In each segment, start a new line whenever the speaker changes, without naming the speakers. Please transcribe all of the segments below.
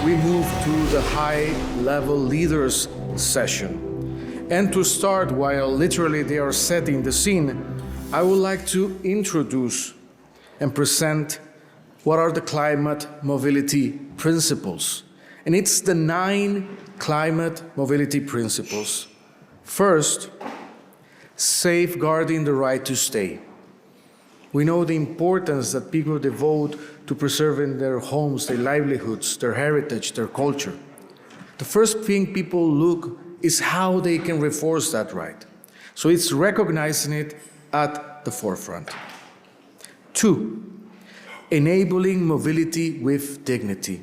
we move to the high-level leaders session. And to start, while literally they are setting the scene, I would like to introduce and present what are the climate mobility principles. And it's the 9 climate mobility principles. First, safeguarding the right to stay. We know the importance that people devote to preserving their homes, their livelihoods, their heritage, their culture. The first thing people look is how they can reinforce that right. So it's recognizing it at the forefront. 2, enabling mobility with dignity.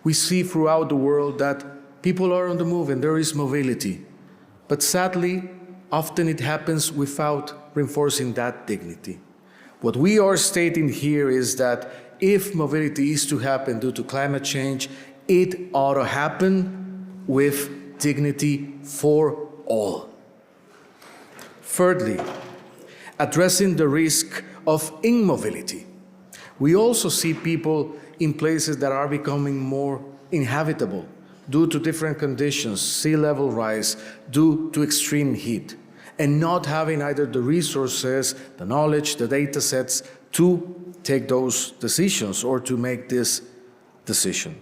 We see throughout the world that people are on the move and there is mobility. But sadly, often it happens without reinforcing that dignity. What we are stating here is that if mobility is to happen due to climate change, it ought to happen with dignity for all. Thirdly, addressing the risk of immobility. We also see people in places that are becoming more inhabitable due to different conditions, sea level rise, due to extreme heat, and not having either the resources, the knowledge, the data sets to take those decisions or to make this decision.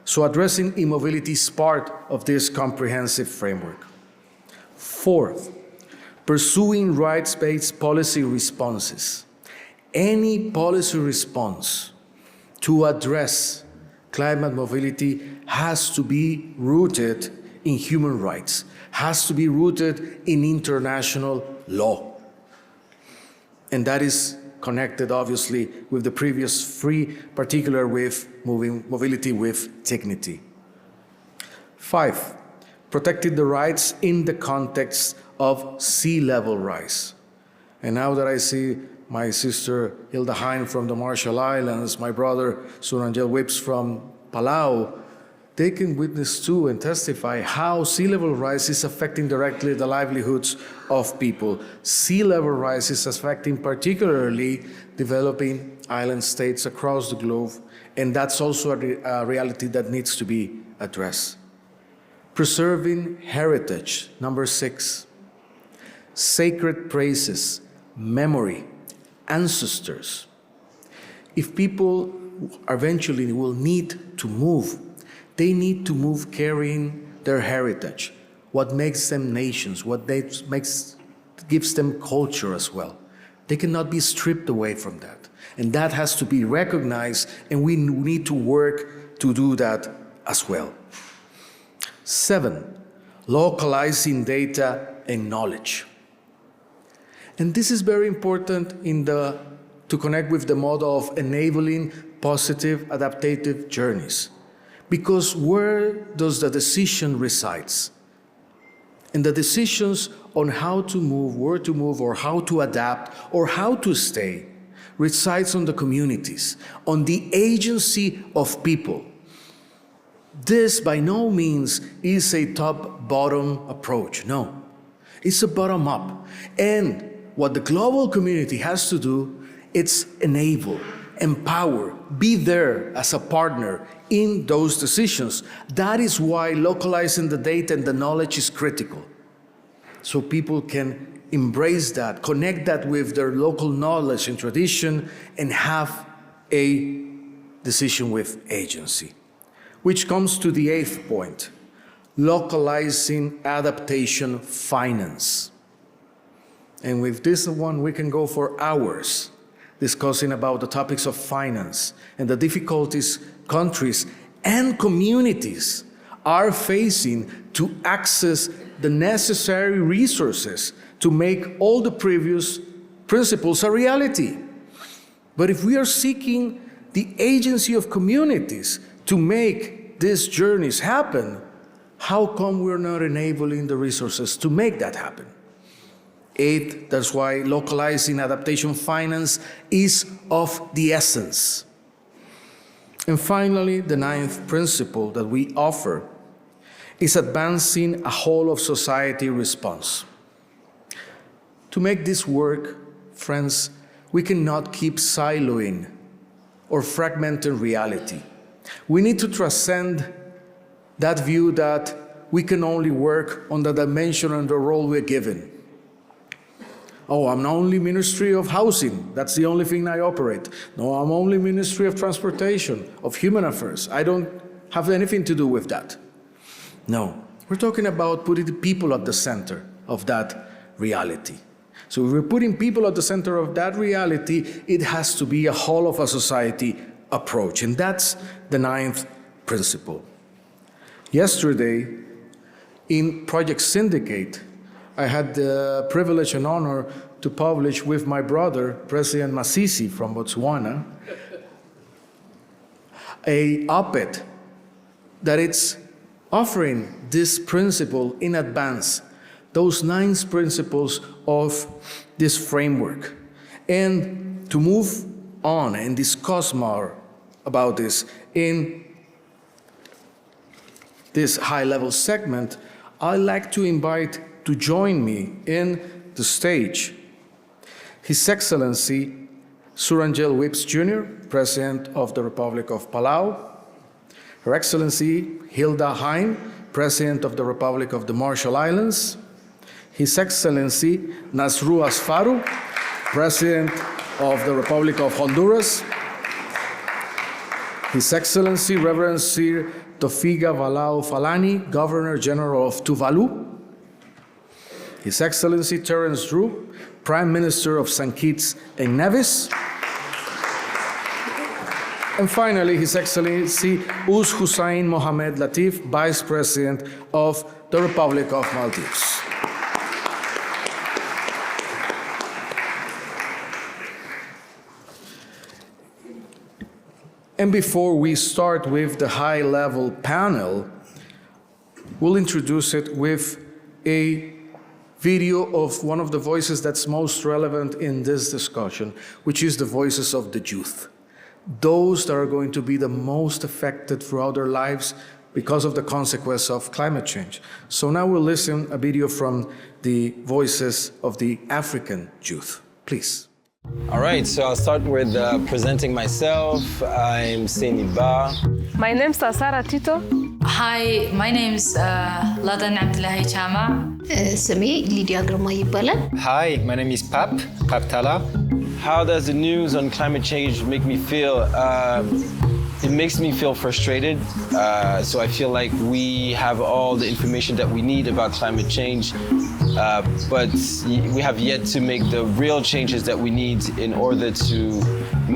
So addressing immobility is part of this comprehensive framework. Fourth, pursuing rights-based policy responses. Any policy response to address climate mobility has to be rooted in human rights, has to be rooted in international law. And that is connected, obviously, with the previous 3, particularly with mobility with dignity. 5, protecting the rights in the context of sea level rise. And now that I see my sister Hilda Hein from the Marshall Islands, my brother Surangel Whips from Palau, they can witness too and testify how sea level rise is affecting directly the livelihoods of people. Sea level rise is affecting particularly developing island states across the globe, and that's also a reality that needs to be addressed. Preserving heritage, number 6. Sacred places, memory, ancestors. If people eventually will need to move, they need to move carrying their heritage, what makes them nations, what gives them culture as well. They cannot be stripped away from that. And that has to be recognized, and we need to work to do that as well. 7, localizing data and knowledge. And this is very important to connect with the model of enabling positive adaptive journeys. Because where does the decision resides? And the decisions on how to move, where to move, or how to adapt, or how to stay, resides on the communities, on the agency of people. This by no means is a top-bottom approach, no. It's a bottom-up. And what the global community has to do, it's enable, empower, be there as a partner in those decisions. That is why localizing the data and the knowledge is critical. So people can embrace that, connect that with their local knowledge and tradition, and have a decision with agency. Which comes to the 8th point, localizing adaptation finance. And with this one, we can go for hours discussing about the topics of finance and the difficulties countries and communities are facing to access the necessary resources to make all the previous principles a reality. But if we are seeking the agency of communities to make these journeys happen, how come we're not enabling the resources to make that happen? 8, that's why localizing adaptation finance is of the essence. And finally, the 9th principle that we offer is advancing a whole of society response. To make this work, friends, we cannot keep siloing or fragmenting reality. We need to transcend that view that we can only work on the dimension and the role we're given. Oh, I'm only Ministry of Housing. That's the only thing I operate. No, I'm only Ministry of Transportation, of Human Affairs. I don't have anything to do with that. No, we're talking about putting the people at the center of that reality. So if we're putting people at the center of that reality, it has to be a whole of a society approach. And that's the 9th principle. Yesterday, in Project Syndicate, I had the privilege and honor to publish with my brother, President Masisi from Botswana, a op-ed that it's offering this principle in advance, those 9 principles of this framework. And to move on and discuss more about this in this high-level segment, I'd like to invite to join me in the stage His Excellency Surangel Whips Jr., President of the Republic of Palau, Her Excellency Hilda Heim, President of the Republic of the Marshall Islands, His Excellency Nasru Asfaru, President of the Republic of Honduras, His Excellency Reverend Sir Tofiga Valao Falani, Governor General of Tuvalu, His Excellency Terence Drew, Prime Minister of St. Kitts and Nevis, and finally, His Excellency Us Hussein Mohamed Latif, Vice President of the Republic of Maldives. And before we start with the high-level panel, we'll introduce it with a video of one of the voices that's most relevant in this discussion, which is the voices of the youth. Those that are going to be the most affected throughout their lives because of the consequence of climate change. So now we'll listen a video from the voices of the African youth. Please.
All right, so I'll start with presenting myself. I'm Seni Ba.
My name's Sarah Tito.
Hi, my name's Ladan Abdullahi Chama.
Sami Lydia Grama ይባላል.
Hi, my name is Pap Tala. How does the news on climate change make me feel? It makes me feel frustrated. So I feel like we have all the information that we need about climate change, but we have yet to make the real changes that we need in order to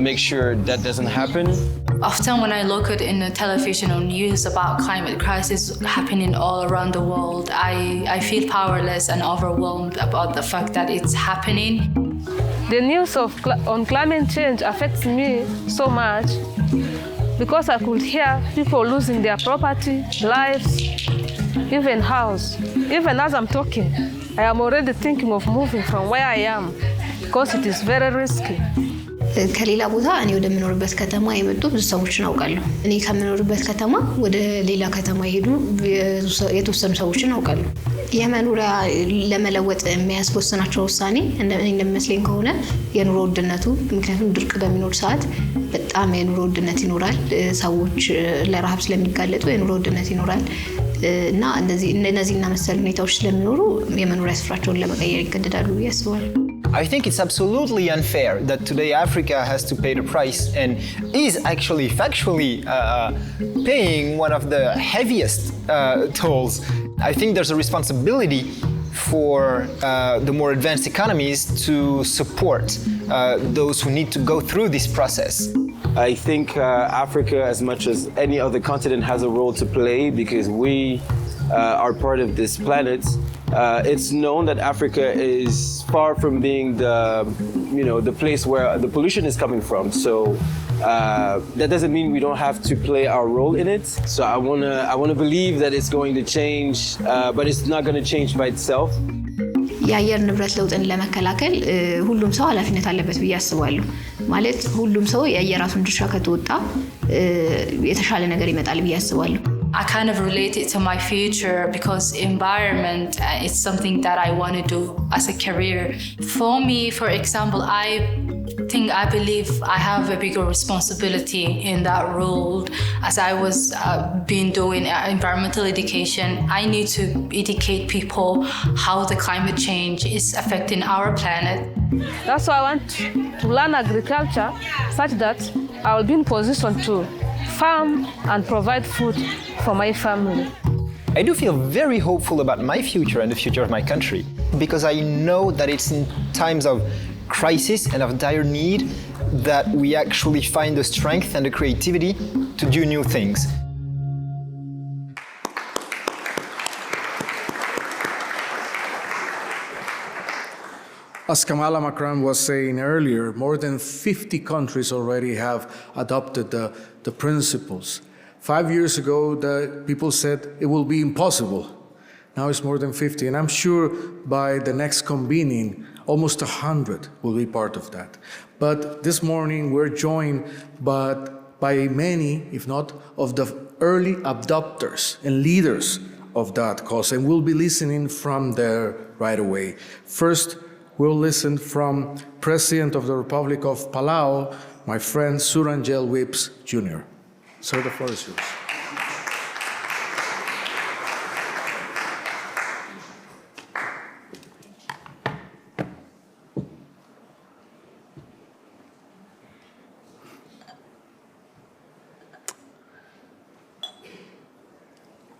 make sure that doesn't happen.
Often when I look at in the television or news about climate crisis happening all around the world, I feel powerless and overwhelmed about the fact that it's happening.
The news on climate change affects me so much because I could hear people losing their property, lives, even house. Even as I'm talking, I am already thinking of moving from where I am because it is very risky.
ከሌላ ቦታ እኔ ወደምኖርበት ከተማ የመጡ ብዙ ሰዎችን አውቃለሁ። እኔ ከምኖርበት ከተማ ወደ ሌላ ከተማ የሄዱ የተወሰኑ ሰዎችን አውቃለሁ። የመኖሪያ ለመለወጥ የሚያስወስናቸው ውሳኔ እንደሚመስለኝ ከሆነ የኑሮ ውድነቱ፣ ምክንያቱም ድርቅ በሚኖር ሰዓት በጣም የኑሮ ውድነት ይኖራል። ሰዎች ለረሃብ ስለሚጋለጡ የኑሮ ውድነት ይኖራል እና እነዚህና መሰል ሁኔታዎች ስለሚኖሩ የመኖሪያ ስፍራቸውን ለመቀየር ይገደዳሉ ብዬ አስባለሁ።
I think it's absolutely unfair that today Africa has to pay the price and is actually factually paying one of the heaviest tolls. I think there's a responsibility for the more advanced economies to support those who need to go through this process.
I think Africa, as much as any other continent, has a role to play because we are part of this planet. It's known that Africa is far from being the place where the pollution is coming from. So that doesn't mean we don't have to play our role in it. So I wanna believe that it's going to change, but it's not going to change by itself.
የአየር ንብረት ለውጥን ለመከላከል ሁሉም ሰው ኃላፊነት አለበት ብዬ አስባለሁ። ማለት ሁሉም ሰው የየራሱን ድርሻ ከተወጣ የተሻለ ነገር ይመጣል ብዬ አስባለሁ።
I kind of relate it to my future because environment is something that I want to do as a career. For me, for example, I think I believe I have a bigger responsibility in that role. As I was been doing environmental education, I need to educate people how the climate change is affecting our planet.
That's why I want to learn agriculture such that I will be in position to farm and provide food for my family.
I do feel very hopeful about my future and the future of my country, because I know that it's in times of crisis and of dire need that we actually find the strength and the creativity to do new things.
As Kamala Macron was saying earlier, more than 50 countries already have adopted the principles. 5 years ago, the people said it will be impossible. Now it's more than 50, and I'm sure by the next convening, almost 100 will be part of that. But this morning, we're joined by many, if not of the early adopters and leaders of that cause, and we'll be listening from there right away. First, we'll listen from President of the Republic of Palau, my friend Surangel Whips Jr. Sir, the floor is yours.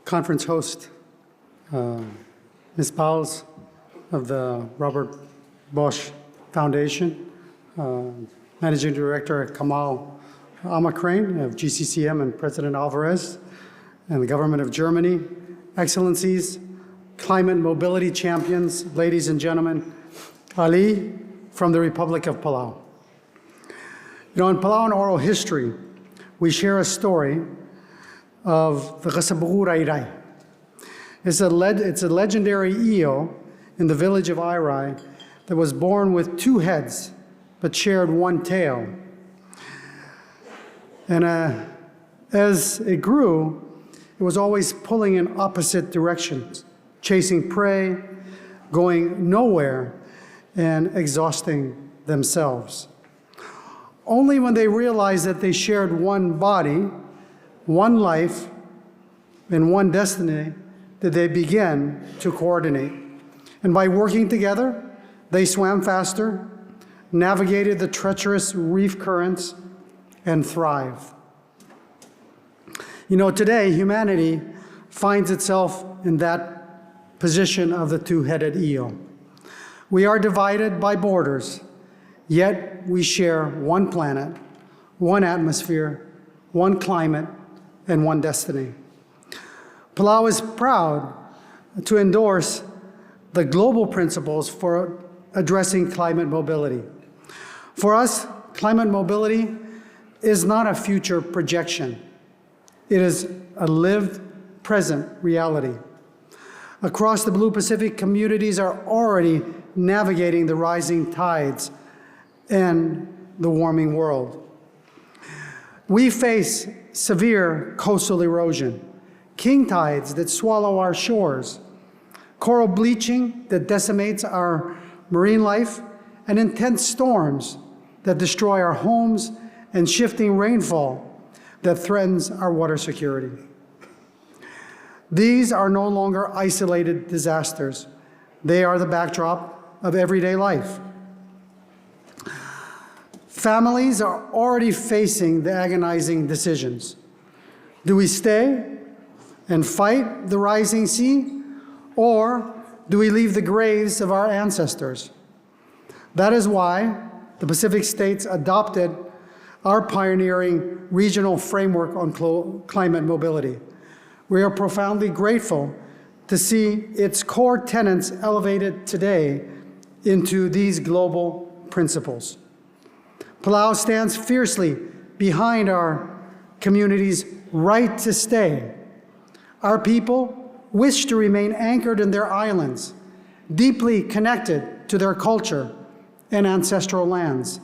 Conference host, Ms. Pauls of the Robert Bosch Foundation, Managing Director Kamal Amakrane of GCCM and President Alvarez and the Government of Germany, Excellencies, climate mobility champions, ladies and gentlemen, Ali from the Republic of Palau. You know, in Palauan oral history, we share a story of the Kasabugu Rairai. It's a legendary eel in the village of Airai that was born with two heads but shared one tail. And as it grew, it was always pulling in opposite directions, chasing prey, going nowhere, and exhausting themselves. Only when they realized that they shared one body, one life, and one destiny did they begin to coordinate. And by working together, they swam faster, navigated the treacherous reef currents, and thrived. You know, today, humanity finds itself in that position of the two-headed eel. We are divided by borders, yet we share one planet, one atmosphere, one climate, and one destiny. Palau is proud to endorse the global principles for addressing climate mobility. For us, climate mobility is not a future projection. It is a lived, present reality. Across the Blue Pacific, communities are already navigating the rising tides and the warming world. We face severe coastal erosion, king tides that swallow our shores, coral bleaching that decimates our marine life, and intense storms that destroy our homes and shifting rainfall that threatens our water security. These are no longer isolated disasters. They are the backdrop of everyday life. Families are already facing the agonizing decisions. Do we stay and fight the rising sea, or do we leave the graves of our ancestors? That is why the Pacific states adopted our pioneering regional framework on climate mobility. We are profoundly grateful to see its core tenets elevated today into these global principles. Palau stands fiercely behind our community's right to stay. Our people wish to remain anchored in their islands, deeply connected to their culture and ancestral lands.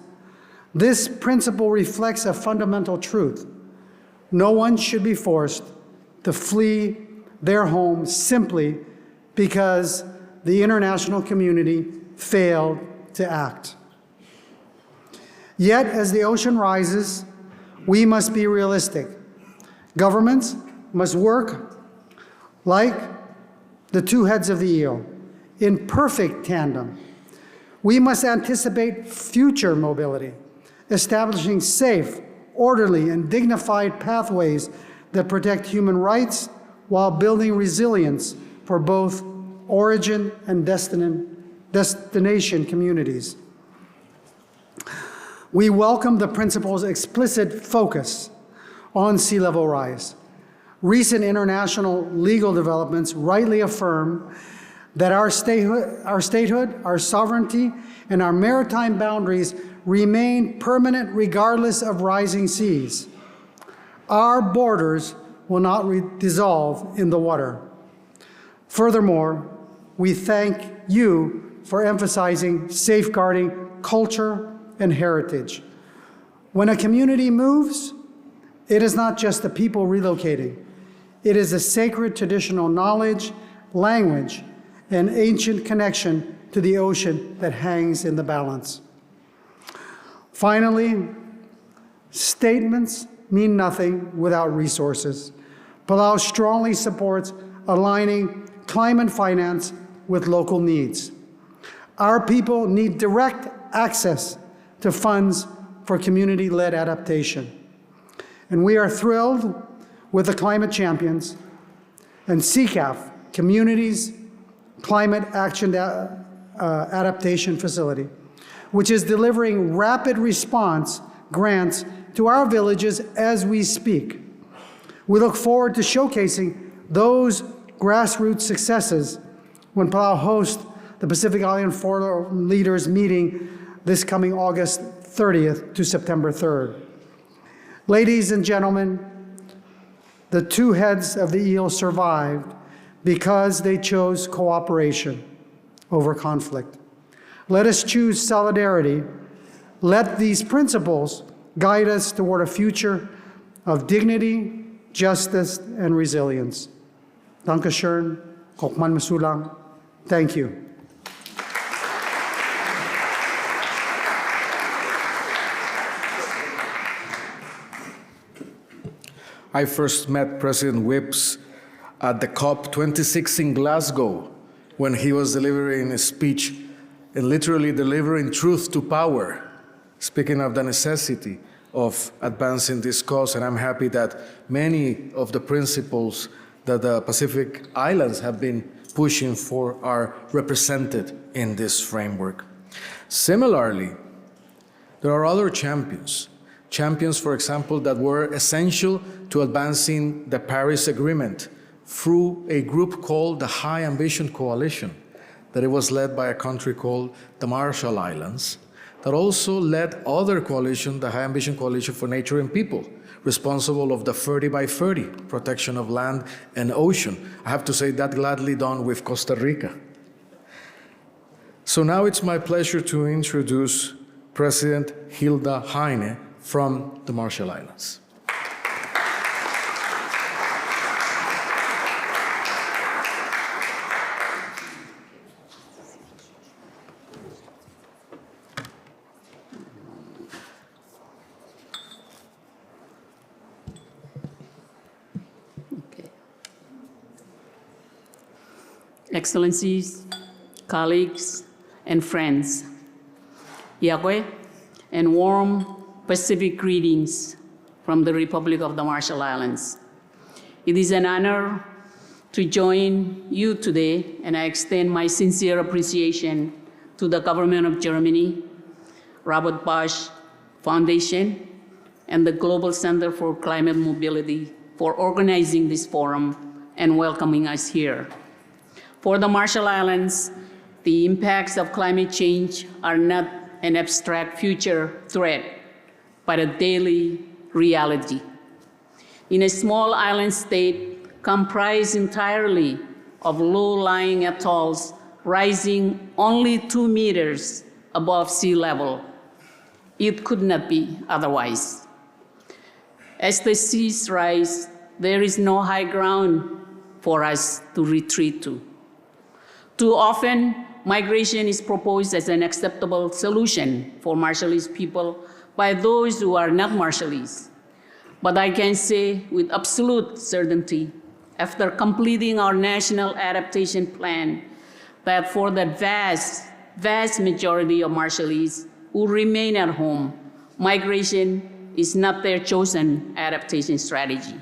This principle reflects a fundamental truth. No one should be forced to flee their home simply because the international community failed to act. Yet, as the ocean rises, we must be realistic. Governments must work like the two heads of the eel, in perfect tandem. We must anticipate future mobility, establishing safe, orderly, and dignified pathways that protect human rights while building resilience for both origin and destination communities. We welcome the principle's explicit focus on sea level rise. Recent international legal developments rightly affirm that our statehood, our sovereignty, and our maritime boundaries remain permanent regardless of rising seas. Our borders will not dissolve in the water. Furthermore, we thank you for emphasizing safeguarding culture and heritage. When a community moves, it is not just the people relocating. It is a sacred traditional knowledge, language, and ancient connection to the ocean that hangs in the balance. Finally, statements mean nothing without resources. Palau strongly supports aligning climate finance with local needs. Our people need direct access to funds for community-led adaptation. And we are thrilled with the Climate Champions and CCAF, Communities Climate Action Adaptation Facility, which is delivering rapid response grants to our villages as we speak. We look forward to showcasing those grassroots successes when Palau hosts the Pacific Island Forum Leaders meeting this coming August 30th to September 3rd. Ladies and gentlemen, the two heads of the eel survived because they chose cooperation over conflict. Let us choose solidarity. Let these principles guide us toward a future of dignity, justice, and resilience. Danke schön, Kokman Masulang. Thank you.
I first met President Whipps at the COP26 in Glasgow when he was delivering a speech and literally delivering truth to power, speaking of the necessity of advancing this cause. And I'm happy that many of the principles that the Pacific Islands have been pushing for are represented in this framework. Similarly, there are other champions, for example, that were essential to advancing the Paris Agreement through a group called the High Ambition Coalition, that it was led by a country called the Marshall Islands, that also led other coalition, the High Ambition Coalition for Nature and People, responsible of the 30 by 30 protection of land and ocean. I have to say that gladly done with Costa Rica. So now it's my pleasure to introduce President Hilda Heine from the Marshall Islands.
Excellencies, colleagues, and friends, Yahweh, and warm Pacific greetings from the Republic of the Marshall Islands. It is an honor to join you today, and I extend my sincere appreciation to the government of Germany, Robert Bosch Foundation, and the Global Center for Climate Mobility for organizing this forum and welcoming us here. For the Marshall Islands, the impacts of climate change are not an abstract future threat, but a daily reality. In a small island state comprised entirely of low-lying atolls rising only 2 meters above sea level, it could not be otherwise. As the seas rise, there is no high ground for us to retreat to. Too often, migration is proposed as an acceptable solution for Marshallese people, by those who are not Marshallese. But I can say with absolute certainty, after completing our national adaptation plan, that for the vast majority of Marshallese who remain at home, migration is not their chosen adaptation strategy.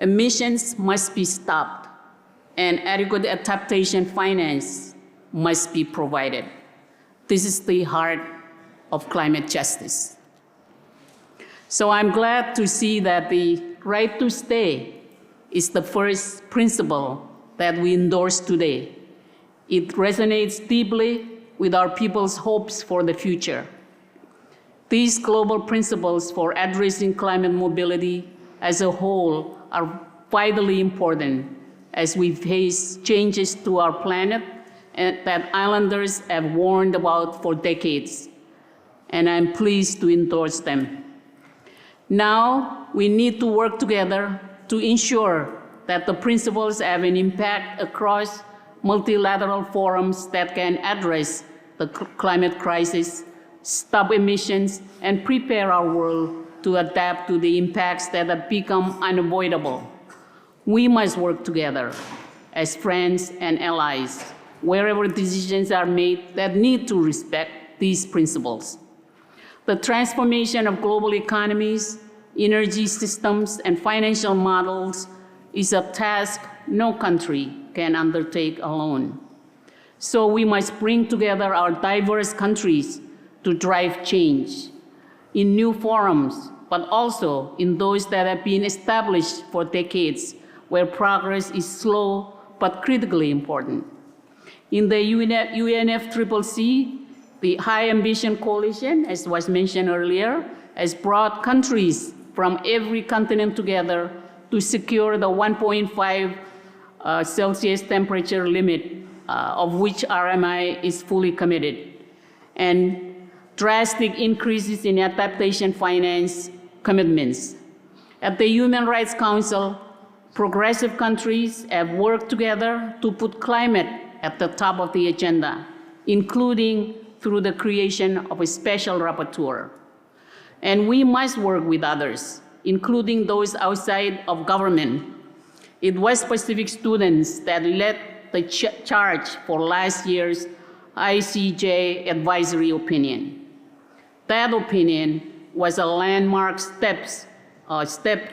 Emissions must be stopped, and adequate adaptation finance must be provided. This is the heart of climate justice. So I'm glad to see that the right to stay is the first principle that we endorse today. It resonates deeply with our people's hopes for the future. These global principles for addressing climate mobility as a whole are vitally important as we face changes to our planet that islanders have warned about for decades, and I'm pleased to endorse them. Now, we need to work together to ensure that the principles have an impact across multilateral forums that can address the climate crisis, stop emissions, and prepare our world to adapt to the impacts that have become unavoidable. We must work together as friends and allies wherever decisions are made that need to respect these principles. The transformation of global economies, energy systems, and financial models is a task no country can undertake alone. So we must bring together our diverse countries to drive change in new forums, but also in those that have been established for decades, where progress is slow but critically important. In the UNFCCC, the High Ambition Coalition, as was mentioned earlier, has brought countries from every continent together to secure the 1.5 Celsius temperature limit, of which RMI is fully committed, and drastic increases in adaptation finance commitments. At the Human Rights Council, progressive countries have worked together to put climate at the top of the agenda, including through the creation of a special rapporteur. And we must work with others, including those outside of government. It was Pacific students that led the charge for last year's ICJ advisory opinion. That opinion was a landmark step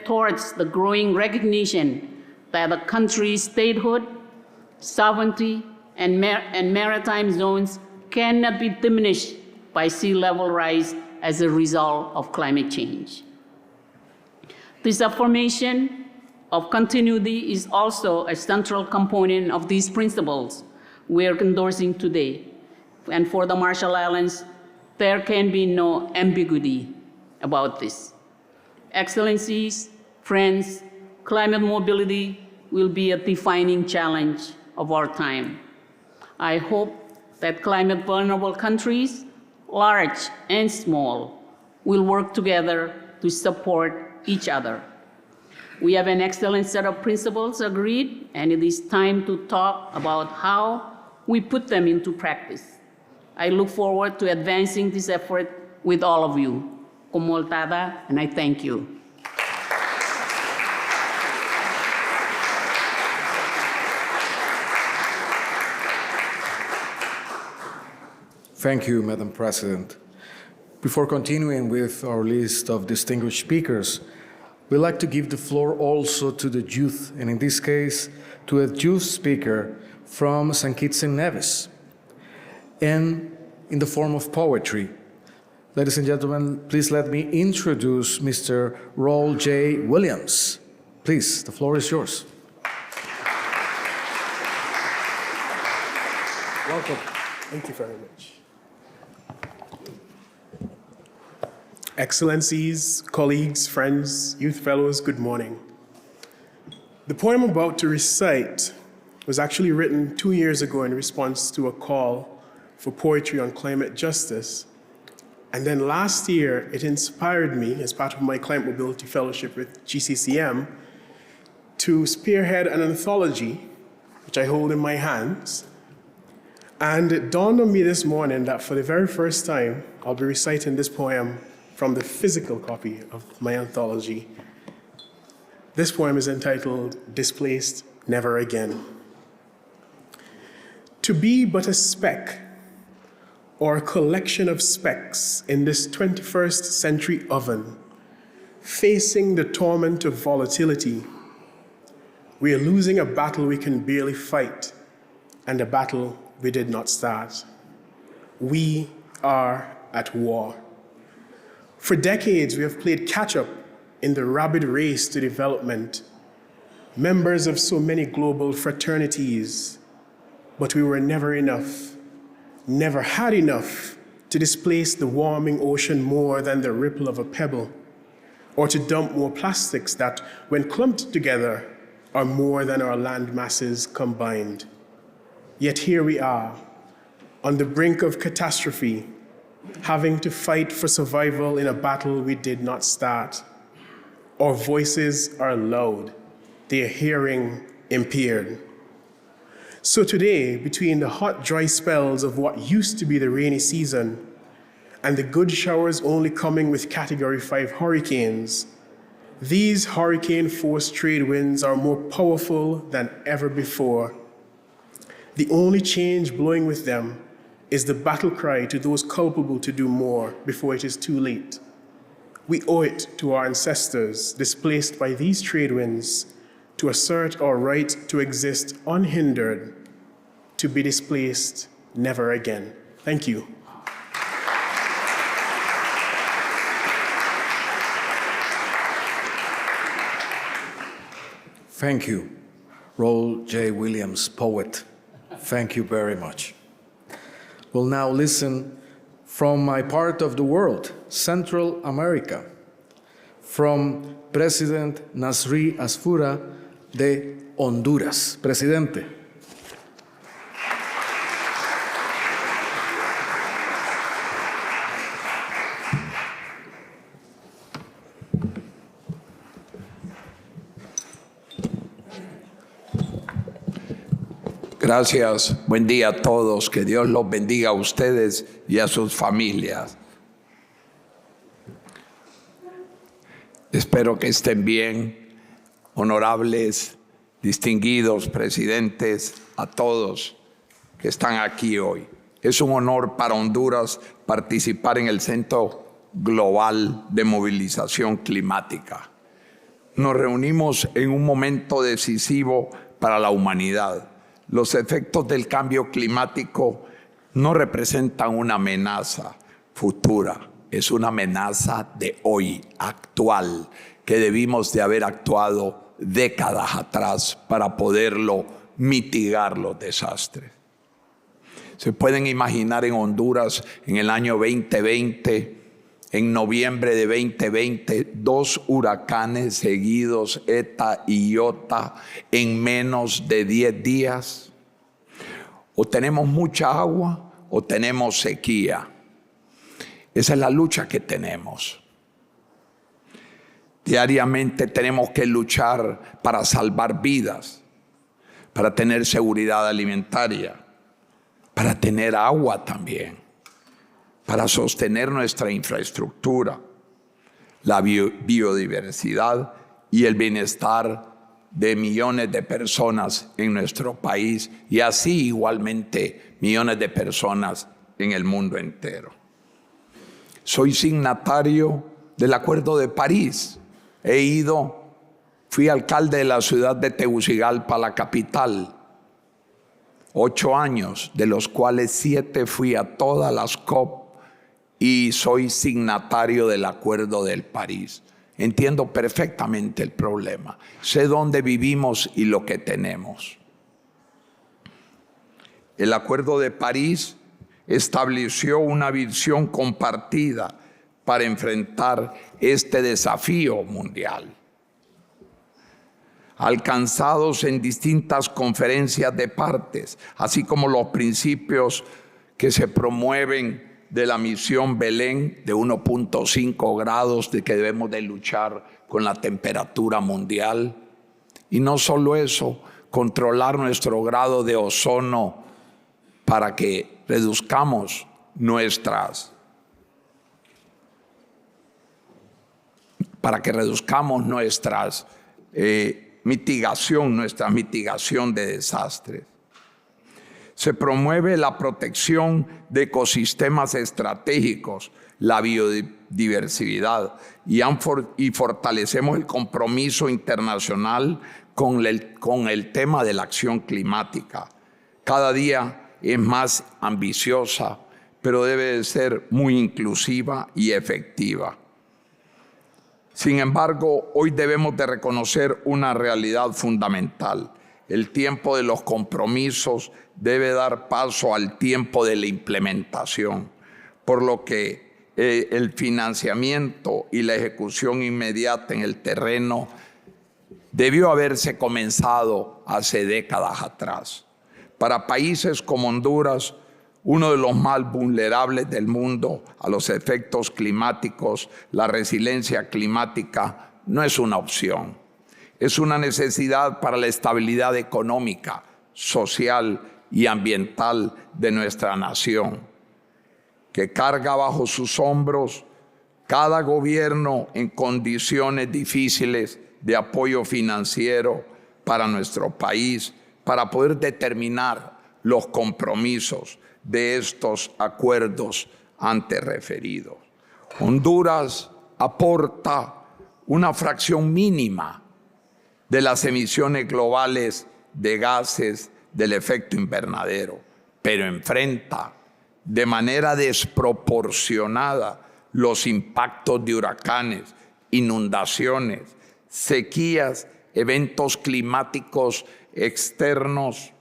towards the growing recognition that a country's statehood, sovereignty, and maritime zones cannot be diminished by sea level rise as a result of climate change. This affirmation of continuity is also a central component of these principles we are endorsing today. And for the Marshall Islands, there can be no ambiguity about this. Excellencies, friends, climate mobility will be a defining challenge of our time. I hope that climate vulnerable countries, large and small, will work together to support each other. We have an excellent set of principles agreed, and it is time to talk about how we put them into practice. I look forward to advancing this effort with all of you. Komoltada, and I thank you.
Thank you, Madam President. Before continuing with our list of distinguished speakers, we'd like to give the floor also to the youth, and in this case, to a youth speaker from St. Kitts and Nevis, and in the form of poetry. Ladies and gentlemen, please let me introduce Mr. Roll J. Williams. Please, the floor is yours.
Welcome. Thank you very much. Excellencies, colleagues, friends, youth fellows, good morning. The poem I'm about to recite was actually written 2 years ago in response to a call for poetry on climate justice. And then last year, it inspired me, as part of my Climate Mobility Fellowship with GCCM, to spearhead an anthology, which I hold in my hands. And it dawned on me this morning that for the very first time, I'll be reciting this poem from the physical copy of my anthology. This poem is entitled Displaced Never Again. To be but a speck or a collection of specks in this 21st century oven, facing the torment of volatility, we are losing a battle we can barely fight and a battle we did not start. We are at war. For decades, we have played catch-up in the rapid race to development, members of so many global fraternities, but we were never enough, never had enough to displace the warming ocean more than the ripple of a pebble, or to dump more plastics that, when clumped together, are more than our land masses combined. Yet here we are, on the brink of catastrophe, having to fight for survival in a battle we did not start. Our voices are loud, their hearing impaired. So today, between the hot, dry spells of what used to be the rainy season and the good showers only coming with Category 5 hurricanes, these hurricane-force trade winds are more powerful than ever before. The only change blowing with them is the battle cry to those culpable to do more before it is too late. We owe it to our ancestors displaced by these trade winds to assert our right to exist unhindered, to be displaced never again. Thank you.
Thank you, Roll J. Williams, poet. Thank you very much. We'll now listen from my part of the world, Central America, from President Nasri Asfura de Honduras. Presidente.
Gracias, buen día a todos, que Dios los bendiga a ustedes y a sus familias. Espero que estén bien, honorables, distinguidos presidentes, a todos que están aquí hoy. Es un honor para Honduras participar en el Centro Global de Movilización Climática. Nos reunimos en un momento decisivo para la humanidad. Los efectos del cambio climático no representan una amenaza futura, es una amenaza de hoy, actual, que debimos de haber actuado décadas atrás para poderlo mitigar los desastres. Se pueden imaginar en Honduras en el año 2020, en noviembre de 2020, 2 huracanes seguidos, Eta y Iota, en menos de 10 días. O tenemos mucha agua o tenemos sequía. Esa es la lucha que tenemos. Diariamente tenemos que luchar para salvar vidas, para tener seguridad alimentaria, para tener agua también, para sostener nuestra infraestructura, la biodiversidad y el bienestar de millones de personas en nuestro país y así igualmente millones de personas en el mundo entero. Soy signatario del Acuerdo de París. Fui alcalde de la ciudad de Tegucigalpa, la capital, 8 años, de los cuales 7 fui a todas las COP y soy signatario del Acuerdo de París. Entiendo perfectamente el problema. Sé dónde vivimos y lo que tenemos. El Acuerdo de París estableció una visión compartida para enfrentar este desafío mundial. Alcanzados en distintas conferencias de partes, así como los principios que se promueven de la misión Belén de 1.5 grados, de que debemos de luchar con la temperatura mundial. Y no solo eso, controlar nuestro grado de ozono para que reduzcamos nuestras para que reduzcamos nuestra mitigación de desastres. Se promueve la protección de ecosistemas estratégicos, la biodiversidad y fortalecemos el compromiso internacional con el tema de la acción climática. Cada día es más ambiciosa, pero debe de ser muy inclusiva y efectiva. Sin embargo, hoy debemos de reconocer una realidad fundamental. El tiempo de los compromisos debe dar paso al tiempo de la implementación, por lo que el financiamiento y la ejecución inmediata en el terreno debió haberse comenzado hace décadas atrás. Para países como Honduras, uno de los más vulnerables del mundo a los efectos climáticos, la resiliencia climática no es una opción. Es una necesidad para la estabilidad económica, social y ambiental de nuestra nación, que carga bajo sus hombros cada gobierno en condiciones difíciles de apoyo financiero para nuestro país, para poder determinar los compromisos de estos acuerdos antes referidos. Honduras aporta una fracción mínima de las emisiones globales de gases del efecto invernadero, pero enfrenta de manera desproporcionada los impactos de huracanes, inundaciones, sequías, eventos climáticos externos.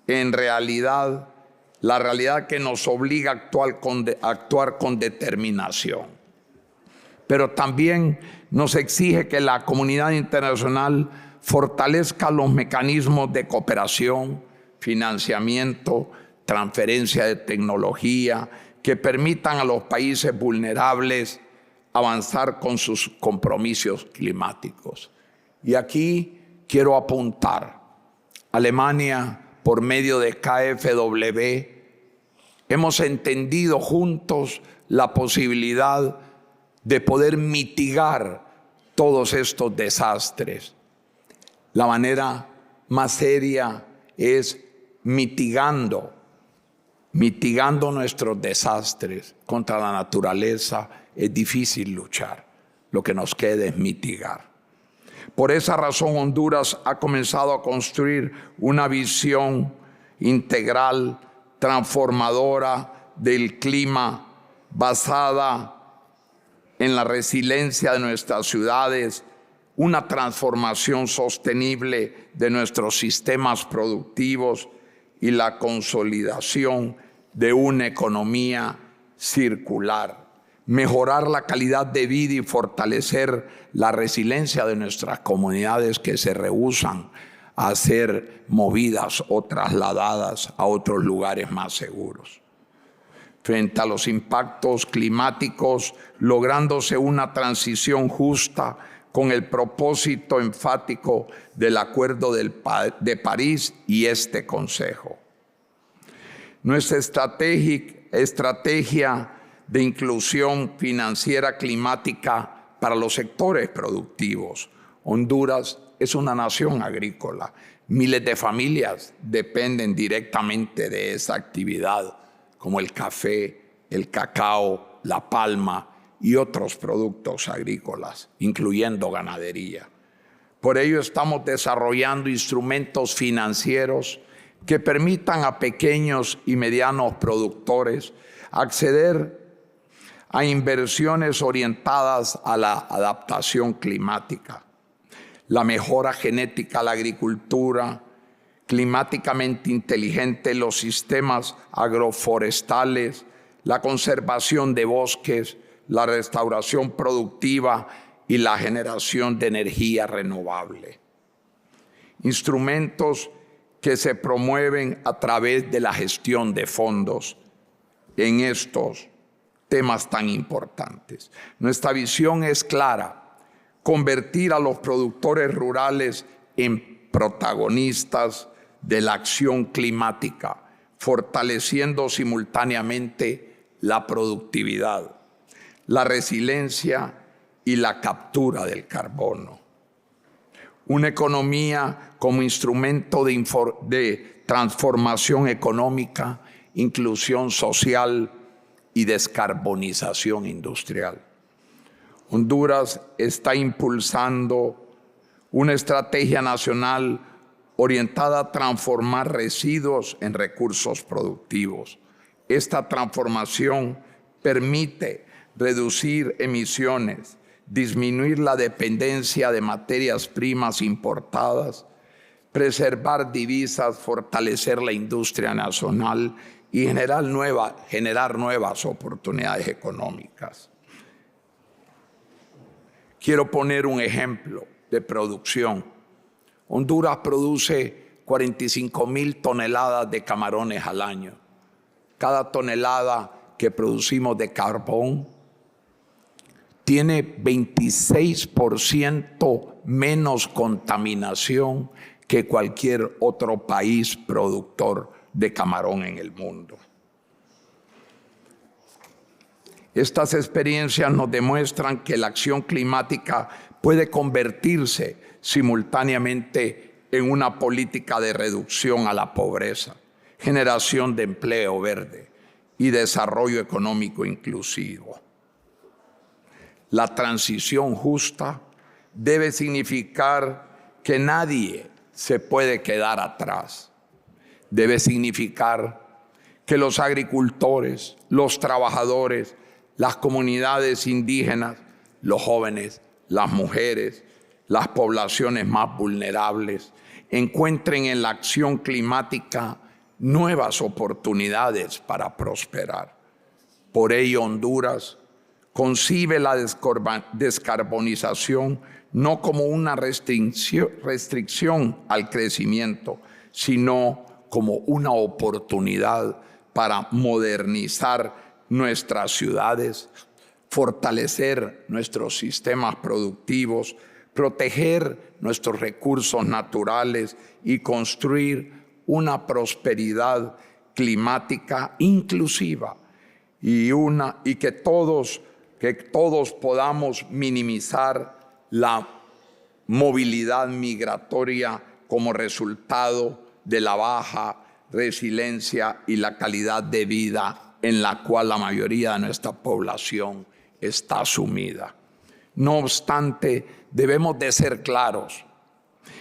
En realidad, la realidad que nos obliga a actuar con determinación. Pero también nos exige que la comunidad internacional fortalezca los mecanismos de cooperación, financiamiento, transferencia de tecnología, que permitan a los países vulnerables avanzar con sus compromisos climáticos. Y aquí quiero apuntar, Alemania, por medio de KfW, hemos entendido juntos la posibilidad de poder mitigar todos estos desastres. La manera más seria es mitigando nuestros desastres. Contra la naturaleza es difícil luchar, lo que nos queda es mitigar. Por esa razón, Honduras ha comenzado a construir una visión integral, transformadora del clima, basada en la resiliencia de nuestras ciudades, una transformación sostenible de nuestros sistemas productivos y la consolidación de una economía circular. Mejorar la calidad de vida y fortalecer la resiliencia de nuestras comunidades que se rehúsan a ser movidas o trasladadas a otros lugares más seguros. Frente a los impactos climáticos, lográndose una transición justa con el propósito enfático del Acuerdo de París y este Consejo. Nuestra estrategia de inclusión financiera climática para los sectores productivos. Honduras es una nación agrícola. Miles de familias dependen directamente de esa actividad, como el café, el cacao, la palma y otros productos agrícolas, incluyendo ganadería. Por ello estamos desarrollando instrumentos financieros que permitan a pequeños y medianos productores acceder a inversiones orientadas a la adaptación climática, la mejora genética a la agricultura, climáticamente inteligente los sistemas agroforestales, la conservación de bosques, la restauración productiva y la generación de energía renovable. Instrumentos que se promueven a través de la gestión de fondos en estos temas tan importantes. Nuestra visión es clara: convertir a los productores rurales en protagonistas de la acción climática, fortaleciendo simultáneamente la productividad, la resiliencia y la captura del carbono. Una economía como instrumento de transformación económica, inclusión social y descarbonización industrial. Honduras está impulsando una estrategia nacional orientada a transformar residuos en recursos productivos. Esta transformación permite reducir emisiones, disminuir la dependencia de materias primas importadas, preservar divisas, fortalecer la industria nacional y generar nuevas oportunidades económicas. Quiero poner un ejemplo de producción. Honduras produce 45,000 toneladas de camarones al año. Cada tonelada que producimos de carbón tiene 26% menos contaminación que cualquier otro país productor de camarón en el mundo. Estas experiencias nos demuestran que la acción climática puede convertirse simultáneamente en una política de reducción a la pobreza, generación de empleo verde y desarrollo económico inclusivo. La transición justa debe significar que nadie se puede quedar atrás. Debe significar que los agricultores, los trabajadores, las comunidades indígenas, los jóvenes, las mujeres, las poblaciones más vulnerables, encuentren en la acción climática nuevas oportunidades para prosperar. Por ello, Honduras concibe la descarbonización no como una restricción al crecimiento, sino como una oportunidad para modernizar nuestras ciudades, fortalecer nuestros sistemas productivos, proteger nuestros recursos naturales y construir una prosperidad climática inclusiva y que todos podamos minimizar la movilidad migratoria como resultado de la baja resiliencia y la calidad de vida en la cual la mayoría de nuestra población está sumida. No obstante, debemos de ser claros.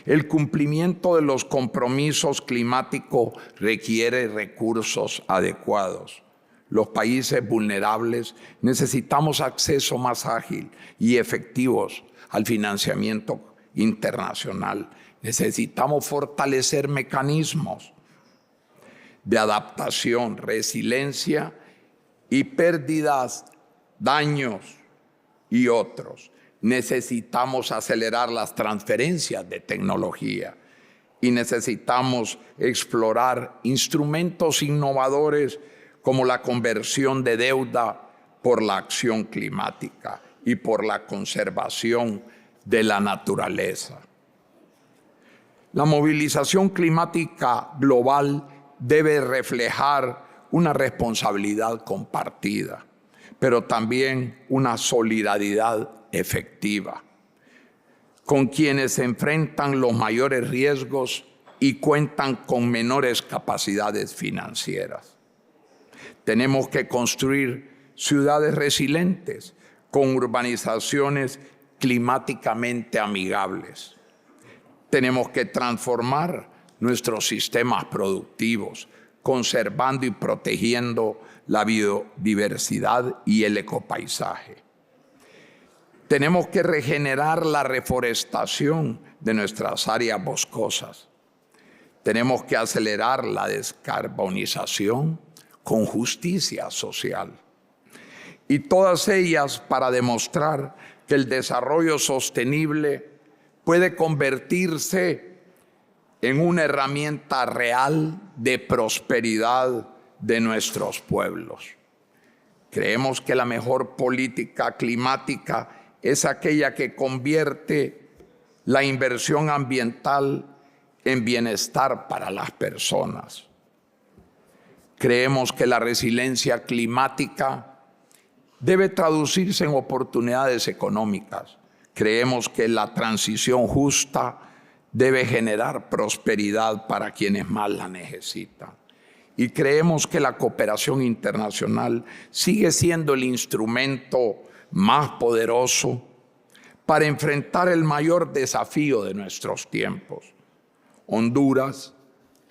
El cumplimiento de los compromisos climáticos requiere recursos adecuados. Los países vulnerables necesitamos acceso más ágil y efectivos al financiamiento internacional. Necesitamos fortalecer mecanismos de adaptación, resiliencia y pérdidas, daños y otros. Necesitamos acelerar las transferencias de tecnología y necesitamos explorar instrumentos innovadores como la conversión de deuda por la acción climática y por la conservación de la naturaleza. La movilización climática global debe reflejar una responsabilidad compartida, pero también una solidaridad efectiva con quienes enfrentan los mayores riesgos y cuentan con menores capacidades financieras. Tenemos que construir ciudades resilientes con urbanizaciones climáticamente amigables. Tenemos que transformar nuestros sistemas productivos, conservando y protegiendo la biodiversidad y el ecopaisaje. Tenemos que regenerar la reforestación de nuestras áreas boscosas. Tenemos que acelerar la descarbonización con justicia social. Y todas ellas para demostrar que el desarrollo sostenible puede convertirse en una herramienta real de prosperidad de nuestros pueblos. Creemos que la mejor política climática es aquella que convierte la inversión ambiental en bienestar para las personas. Creemos que la resiliencia climática debe traducirse en oportunidades económicas. Creemos que la transición justa debe generar prosperidad para quienes más la necesitan. Y creemos que la cooperación internacional sigue siendo el instrumento más poderoso para enfrentar el mayor desafío de nuestros tiempos. Honduras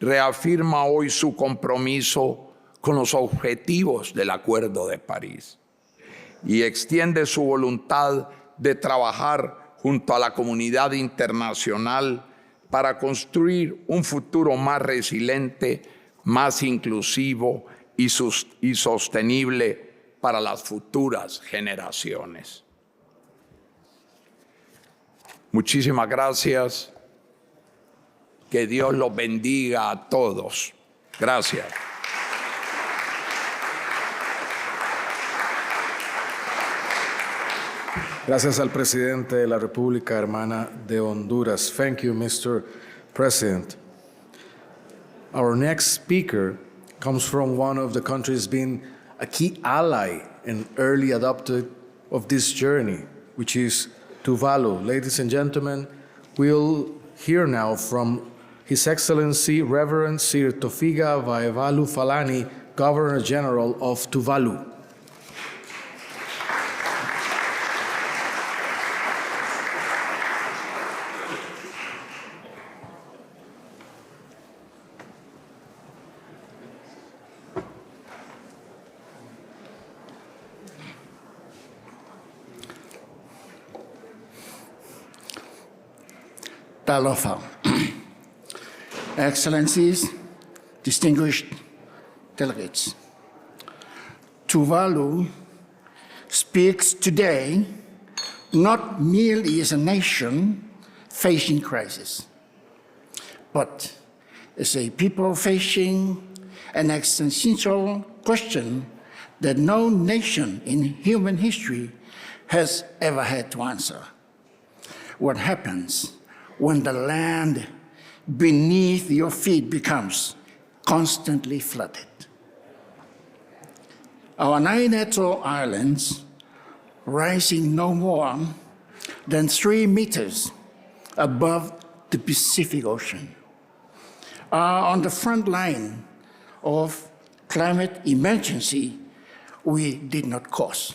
reafirma hoy su compromiso con los objetivos del Acuerdo de París y extiende su voluntad de trabajar junto a la comunidad internacional para construir un futuro más resiliente, más inclusivo y sostenible para las futuras generaciones. Muchísimas gracias. Que Dios los bendiga a todos. Gracias.
Gracias al presidente de la República Hermana de Honduras. Thank you, Mr. President. Our next speaker comes from one of the countries being a key ally and early adopter of this journey, which is Tuvalu. Ladies and gentlemen, we'll hear now from His Excellency Reverend Sir Tofiga Vaevalu Falani, Governor General of Tuvalu.
Talofa. Excellencies, distinguished delegates, Tuvalu speaks today not merely as a nation facing crisis, but as a people facing an existential question that no nation in human history has ever had to answer. What happens when the land beneath your feet becomes constantly flooded? Our 9 atoll islands, rising no more than 3 meters above the Pacific Ocean, are on the front line of climate emergency we did not cause.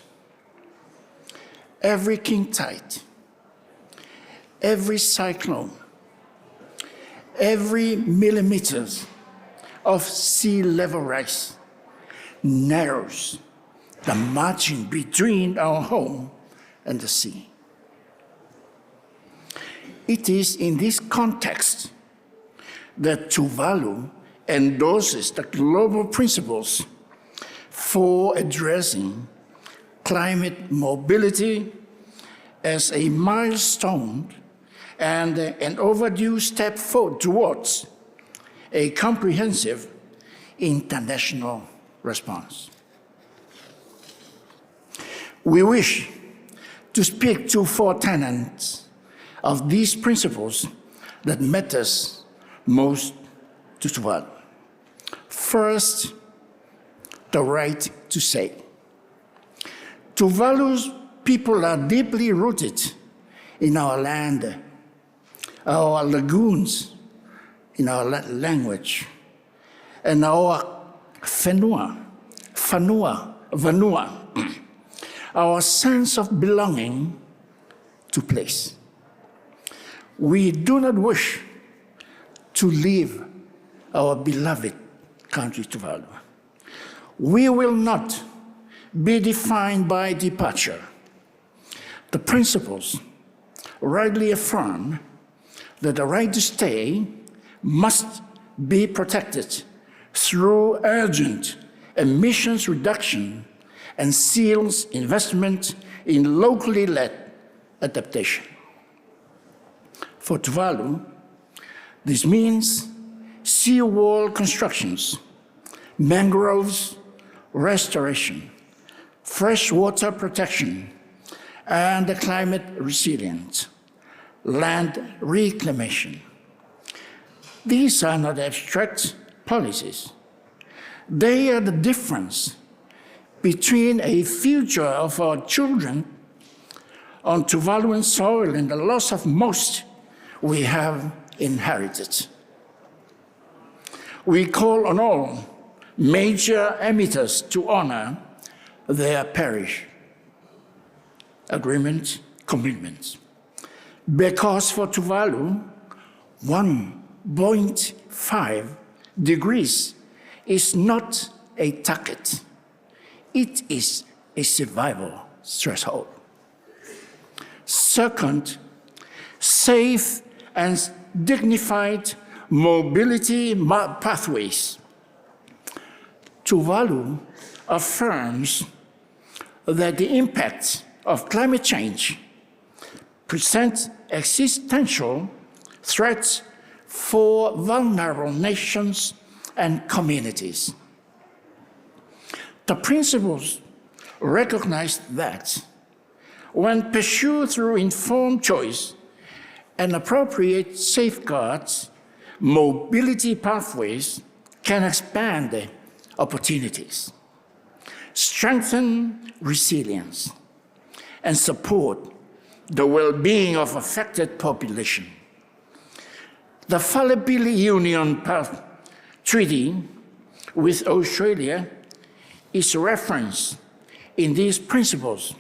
Every king tide, every cyclone, every millimeter of sea level rise narrows the margin between our home and the sea. It is in this context that Tuvalu endorses the global principles for addressing climate mobility as a milestone and an overdue step forward towards a comprehensive international response. We wish to speak to 4 tenets of these principles that matters most to Tuvalu. First, the right to say. Tuvalu's people are deeply rooted in our land, our lagoons, in our language, and our vanua, our sense of belonging to place. We do not wish to leave our beloved country, Tuvalu. We will not be defined by departure. The principles rightly affirm that the right to stay must be protected through urgent emissions reduction and seals investment in locally led adaptation. For Tuvalu, this means seawall constructions, mangroves restoration, freshwater protection, and climate resilience, land reclamation. These are not abstract policies. They are the difference between a future of our children on Tuvaluan soil and the loss of most we have inherited. We call on all major emitters to honor their Paris Agreement commitments. Because for Tuvalu, 1.5 degrees is not a target. It is a survival threshold. Second, safe and dignified mobility pathways. Tuvalu affirms that the impacts of climate change present existential threats for vulnerable nations and communities. The principles recognize that when pursued through informed choice and appropriate safeguards, mobility pathways can expand opportunities, strengthen resilience, and support the well-being of affected population. The Fallibility Union Treaty with Australia is referenced in these principles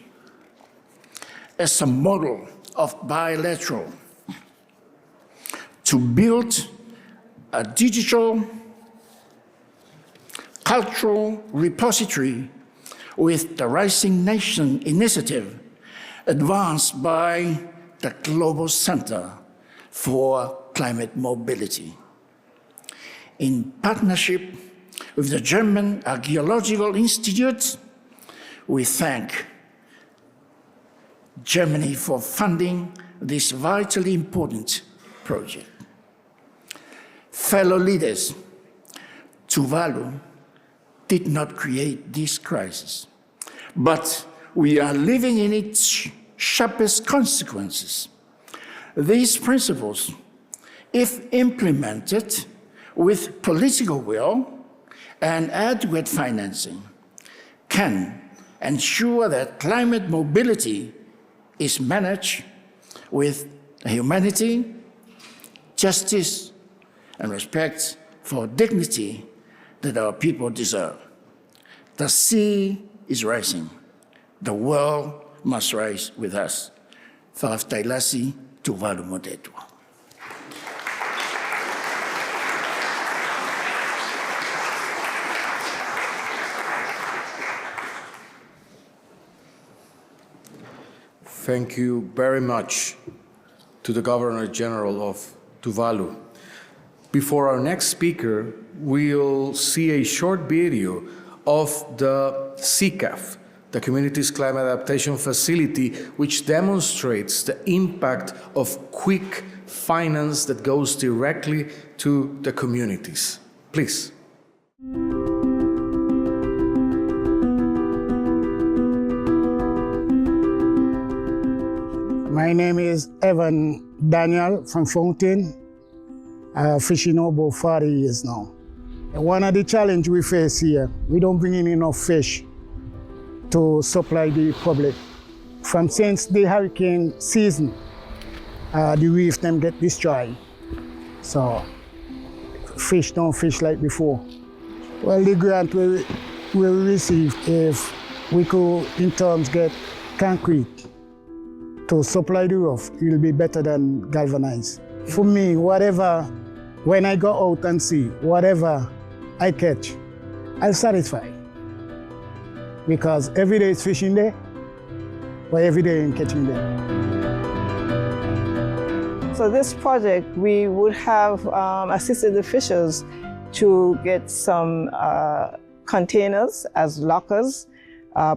as a model of bilateral to build a digital cultural repository with the Rising Nation initiative advanced by the Global Center for Climate Mobility. In partnership with the German Archaeological Institute, we thank Germany for funding this vitally important project. Fellow leaders, Tuvalu did not create this crisis, but we are living in its sharpest consequences. These principles, if implemented with political will and adequate financing, can ensure that climate mobility is managed with humanity, justice, and respect for dignity that our people deserve. The sea is rising. The world must rise with us. Faaftailasi Tuvalu Modetwa.
Thank you very much to the Governor General of Tuvalu. Before our next speaker, we'll see a short video of the CCAF, the Community's Climate Adaptation Facility, which demonstrates the impact of quick finance that goes directly to the communities. Please.
My name is Evan Daniel from Fountain. Fishing over 40 years now. One of the challenges we face here, we don't bring in enough fish to supply the public. Since the hurricane season, the reef them get destroyed. So fish don't fish like before. Well, the grant we receive, if we could in terms get concrete to supply the roof, it will be better than galvanized. For me, when I go out and see whatever I catch, I'm satisfied. Because every day is fishing day, but every day I'm catching there.
So this project, we would have assisted the fishers to get some containers as lockers,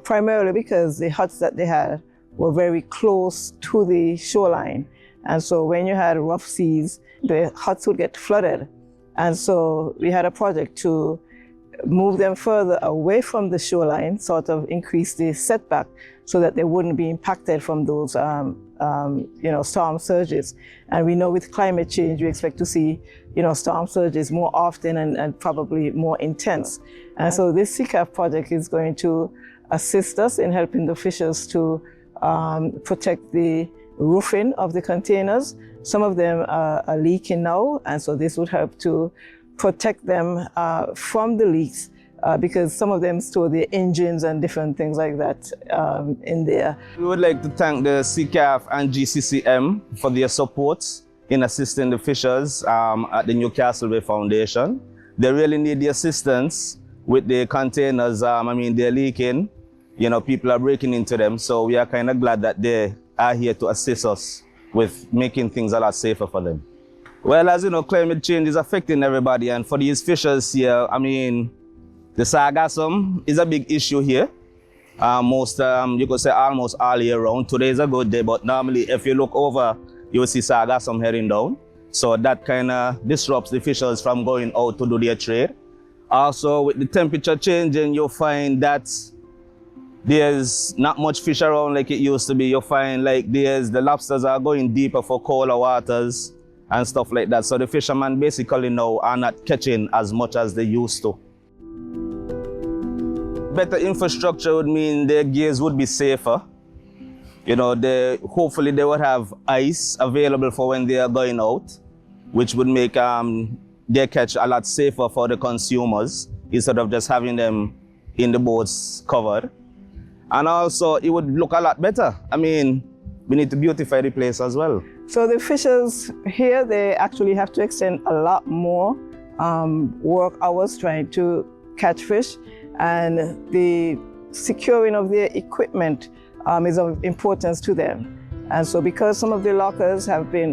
primarily because the huts that they had were very close to the shoreline. And so when you had rough seas, the huts would get flooded. And so we had a project to move them further away from the shoreline, sort of increase the setback so that they wouldn't be impacted from those storm surges. And we know with climate change, we expect to see storm surges more often and probably more intense. And so this CCAF project is going to assist us in helping the fishers to protect the roofing of the containers. Some of them are leaking now, and so this would help to protect them from the leaks because some of them store their engines and different things like that in there.
We would like to thank the CCAF and GCCM for their support in assisting the fishers at the Newcastle Bay Foundation. They really need the assistance with the containers. They're leaking. People are breaking into them. So we are kind of glad that they are here to assist us with making things a lot safer for them. Well, as you know, climate change is affecting everybody. And for these fishers here, the sargassum is a big issue here. You could say almost all year round. Today is a good day, but normally if you look over, you will see sargassum heading down. So that kind of disrupts the fishers from going out to do their trade. Also, with the temperature changing, you'll find that there's not much fish around like it used to be. You'll find like the lobsters are going deeper for colder waters and stuff like that. So the fishermen basically now are not catching as much as they used to. Better infrastructure would mean their gears would be safer. Hopefully they would have ice available for when they are going out, which would make their catch a lot safer for the consumers instead of just having them in the boats covered. And also it would look a lot better. We need to beautify the place as well.
So the fishers here, they actually have to extend a lot more work hours trying to catch fish, and the securing of their equipment is of importance to them. And so because some of the lockers have been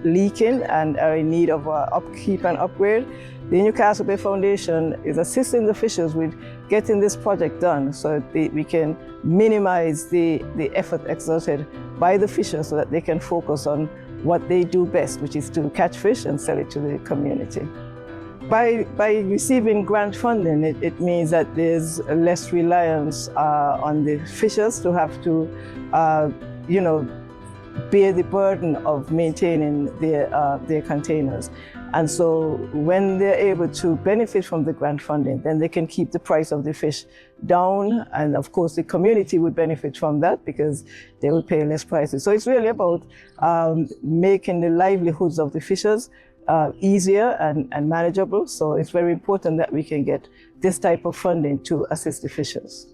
leaking and are in need of upkeep and upgrade, the Newcastle Bay Foundation is assisting the fishers with getting this project done so that we can minimize the effort exerted by the fishers so that they can focus on what they do best, which is to catch fish and sell it to the community. By receiving grant funding, it means that there's less reliance on the fishers to have to, bear the burden of maintaining their containers. And so when they're able to benefit from the grant funding, then they can keep the price of the fish down. And of course, the community would benefit from that because they will pay less prices. So it's really about making the livelihoods of the fishers easier and manageable. So it's very important that we can get this type of funding to assist the fishers.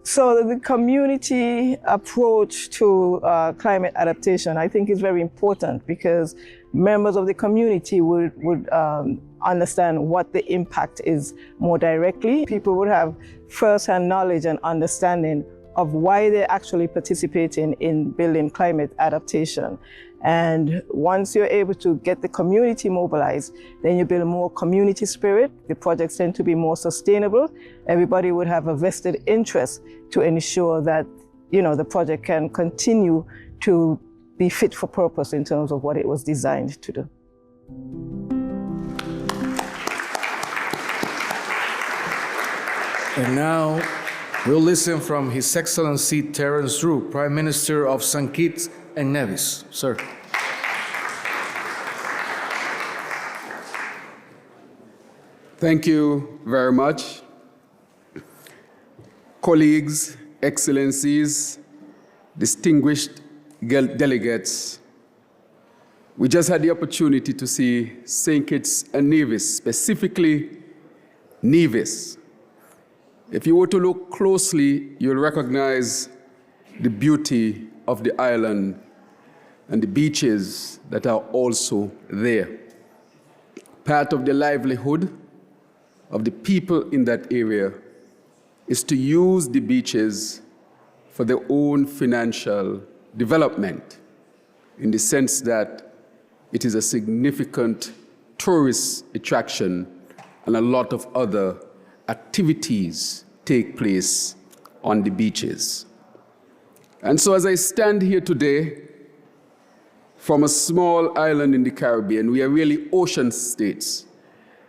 So the community approach to climate adaptation, I think, is very important because members of the community would understand what the impact is more directly. People would have first-hand knowledge and understanding of why they're actually participating in building climate adaptation. And once you're able to get the community mobilized, then you build more community spirit. The projects tend to be more sustainable. Everybody would have a vested interest to ensure that, the project can continue to be fit for purpose in terms of what it was designed to do.
And now we'll listen from His Excellency Terence Drew, Prime Minister of St. Kitts and Nevis. Sir.
Thank you very much. Colleagues, Excellencies, distinguished delegates, we just had the opportunity to see St. Kitts and Nevis, specifically Nevis. If you were to look closely, you'll recognize the beauty of the island and the beaches that are also there. Part of the livelihood of the people in that area is to use the beaches for their own financial development, in the sense that it is a significant tourist attraction and a lot of other activities take place on the beaches. And so as I stand here today, from a small island in the Caribbean, we are really ocean states,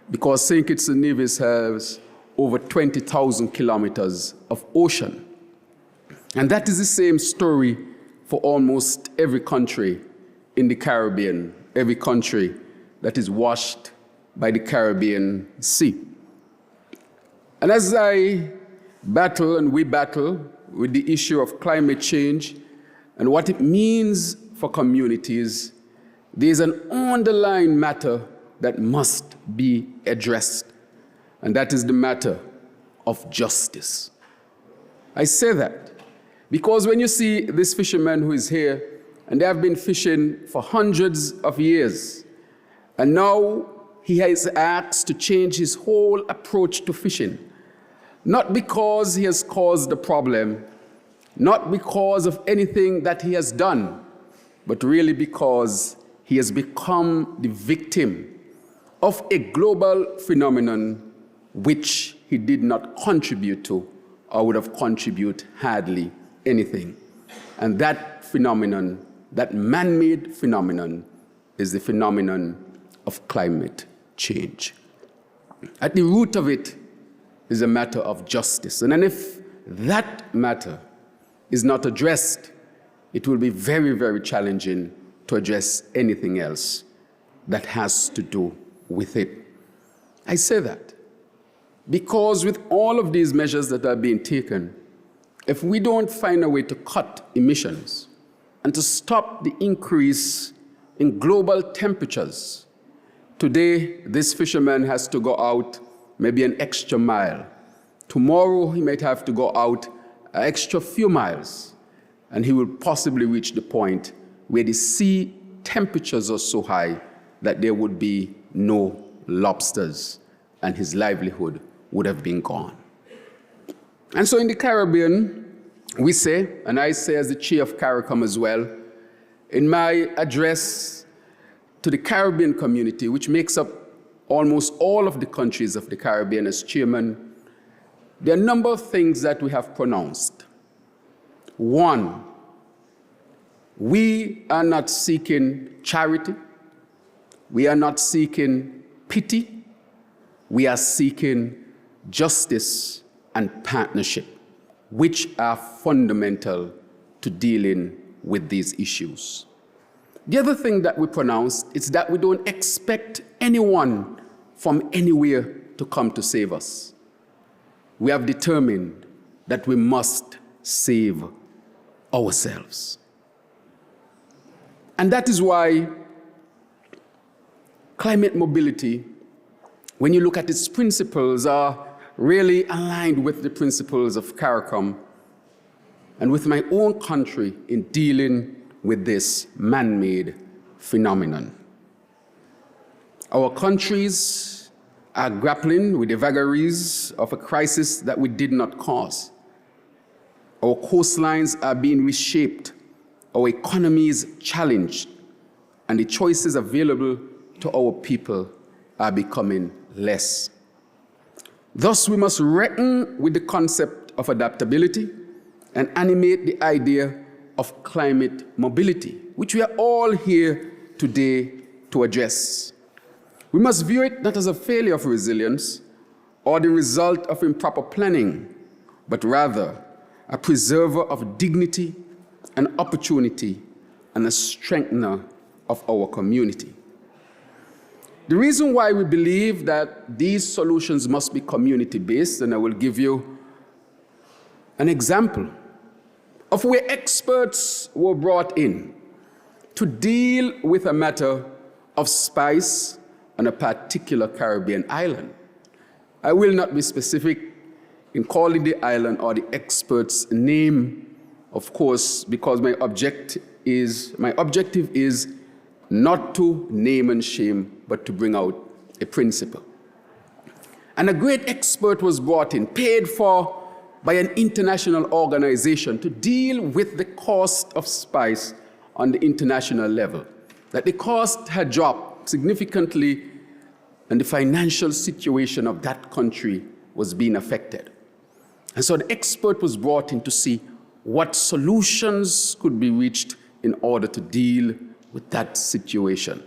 because St. Kitts and Nevis has over 20,000 kilometers of ocean. And that is the same story for almost every country in the Caribbean, every country that is washed by the Caribbean Sea. And as I battle and we battle with the issue of climate change and what it means for communities, there's an underlying matter that must be addressed, and that is the matter of justice. I say that because when you see this fisherman who is here, and they have been fishing for hundreds of years, and now he has asked to change his whole approach to fishing, not because he has caused the problem, not because of anything that he has done, but really because he has become the victim of a global phenomenon which he did not contribute to or would have contributed hardly anything. And that phenomenon, that man-made phenomenon, is the phenomenon of climate change. At the root of it is a matter of justice. And then if that matter is not addressed, it will be very, very challenging to address anything else that has to do with it. I say that because with all of these measures that are being taken, if we don't find a way to cut emissions and to stop the increase in global temperatures, today this fisherman has to go out maybe an extra mile. Tomorrow he might have to go out an extra few miles, and he will possibly reach the point where the sea temperatures are so high that there would be no lobsters, and his livelihood would have been gone. And so in the Caribbean, we say, and I say as the chair of CARICOM as well, in my address to the Caribbean community, which makes up almost all of the countries of the Caribbean as chairman, there are a number of things that we have pronounced. One, we are not seeking charity. We are not seeking pity. We are seeking justice and partnership, which are fundamental to dealing with these issues. The other thing that we pronounced is that we don't expect anyone from anywhere to come to save us. We have determined that we must save ourselves. And that is why climate mobility, when you look at its principles, are really aligned with the principles of CARICOM and with my own country in dealing with this man-made phenomenon. Our countries are grappling with the vagaries of a crisis that we did not cause. Our coastlines are being reshaped, our economies challenged, and the choices available to our people are becoming less. Thus, we must reckon with the concept of adaptability and animate the idea of climate mobility, which we are all here today to address. We must view it not as a failure of resilience or the result of improper planning, but rather a preserver of dignity and opportunity and a strengthener of our community. The reason why we believe that these solutions must be community-based, and I will give you an example of where experts were brought in to deal with a matter of spice on a particular Caribbean island. I will not be specific in calling the island or the expert's name, of course, because my objective is not to name and shame, but to bring out a principle. And a great expert was brought in, paid for by an international organization to deal with the cost of spice on the international level. That the cost had dropped significantly and the financial situation of that country was being affected. And so the expert was brought in to see what solutions could be reached in order to deal with that situation.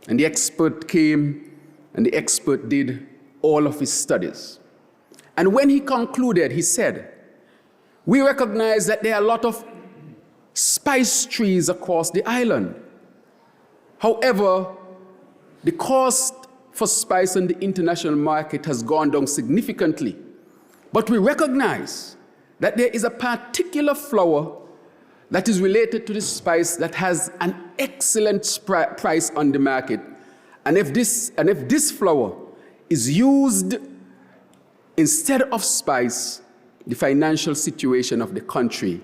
And the expert came and the expert did all of his studies. And when he concluded, he said, we recognize that there are a lot of spice trees across the island. However, the cost for spice in the international market has gone down significantly But we recognize that there is a particular flower that is related to this spice that has an excellent price on the market. And if this flower is used instead of spice, the financial situation of the country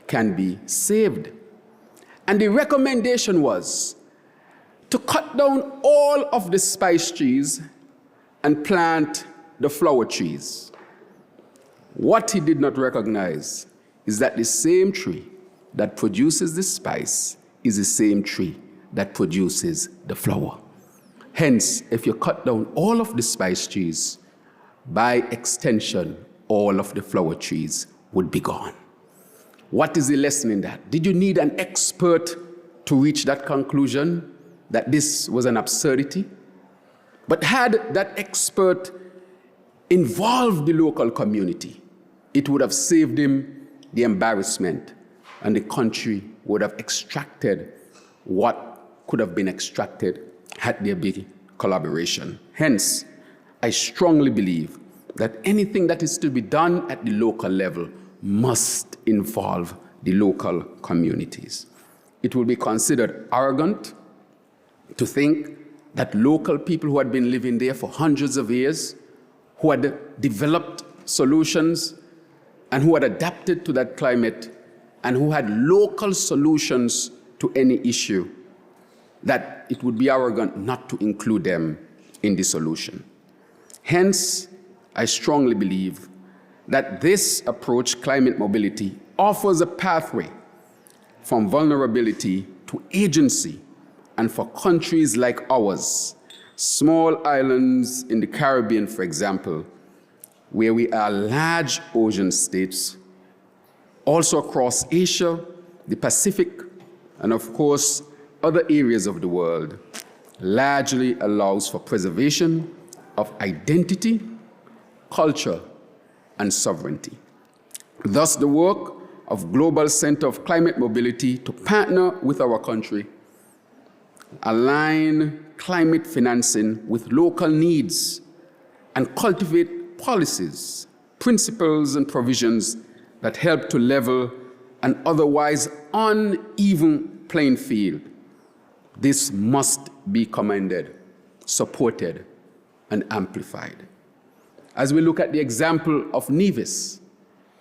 can be saved. And the recommendation was to cut down all of the spice trees and plant the flower trees. What he did not recognize is that the same tree that produces the spice is the same tree that produces the flower. Hence, if you cut down all of the spice trees, by extension, all of the flower trees would be gone. What is the lesson in that? Did you need an expert to reach that conclusion, that this was an absurdity? But had that expert involved the local community, it would have saved him the embarrassment, and the country would have extracted what could have been extracted had there been collaboration. Hence, I strongly believe that anything that is to be done at the local level must involve the local communities. It will be considered arrogant to think that local people who had been living there for hundreds of years, who had developed solutions and who had adapted to that climate and who had local solutions to any issue, that it would be arrogant not to include them in the solution. Hence, I strongly believe that this approach, climate mobility, offers a pathway from vulnerability to agency, and for countries like ours, small islands in the Caribbean, for example, where we are large ocean states, also across Asia, the Pacific, and of course, other areas of the world, largely allows for preservation of identity, culture, and sovereignty. Thus, the work of Global Center of Climate Mobility to partner with our country, align climate financing with local needs, and cultivate policies, principles, and provisions that help to level an otherwise uneven playing field. This must be commended, supported, and amplified. As we look at the example of Nevis,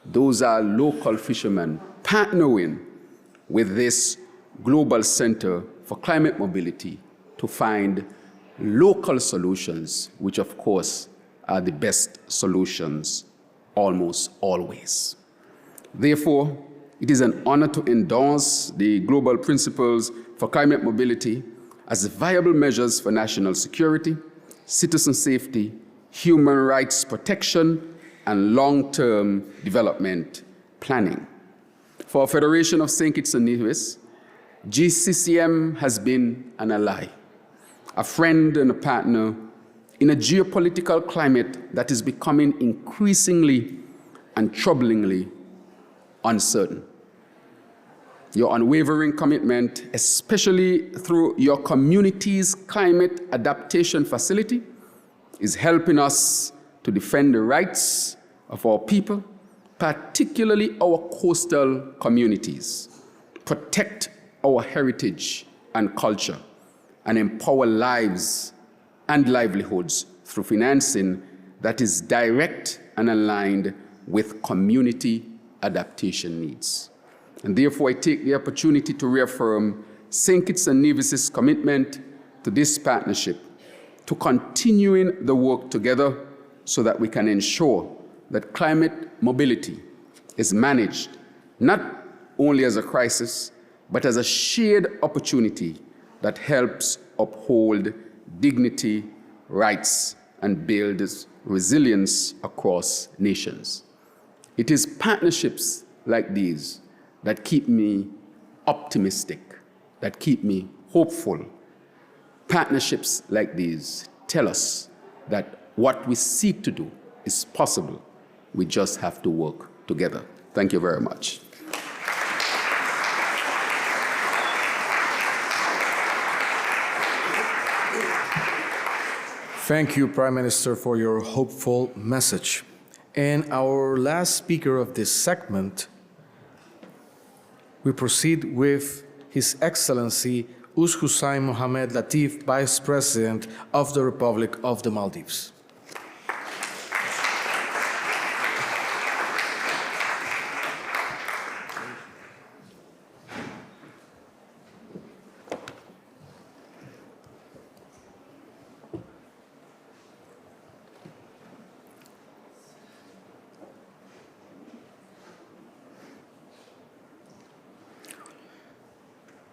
those are local fishermen partnering with this Global Center for Climate Mobility to find local solutions, which of course are the best solutions almost always. Therefore, it is an honor to endorse the global principles for climate mobility as viable measures for national security, citizen safety, human rights protection, and long-term development planning. For our Federation of St. Kitts and Nevis, GCCM has been an ally, a friend and a partner in a geopolitical climate that is becoming increasingly and troublingly uncertain. Your unwavering commitment, especially through your community's climate adaptation facility, is helping us to defend the rights of our people, particularly our coastal communities, protect our heritage and culture, and empower lives and livelihoods through financing that is direct and aligned with community adaptation needs. And therefore, I take the opportunity to reaffirm St. Kitts and Nevis's commitment to this partnership, to continuing the work together so that we can ensure that climate mobility is managed not only as a crisis, but as a shared opportunity that helps uphold dignity, rights, and builds resilience across nations. It is partnerships like these that keep me optimistic, that keep me hopeful. Partnerships like these tell us that what we seek to do is possible. We just have to work together. Thank you very much.
Thank you, Prime Minister, for your hopeful message. And our last speaker of this segment, we proceed with His Excellency Us Hussain Mohamed Latif, Vice President of the Republic of the Maldives.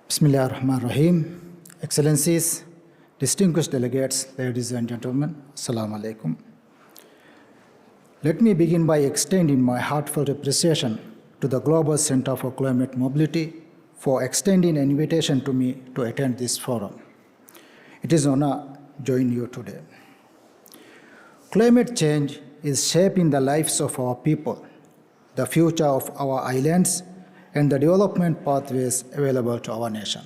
Bismillah ar-Rahman ar-Rahim. Excellencies, distinguished delegates, ladies and gentlemen, Assalamu alaikum. Let me begin by extending my heartfelt appreciation to the Global Center for Climate Mobility for extending an invitation to me to attend this forum. It is an honor to join you today. Climate change is shaping the lives of our people, the future of our islands, and the development pathways available to our nation.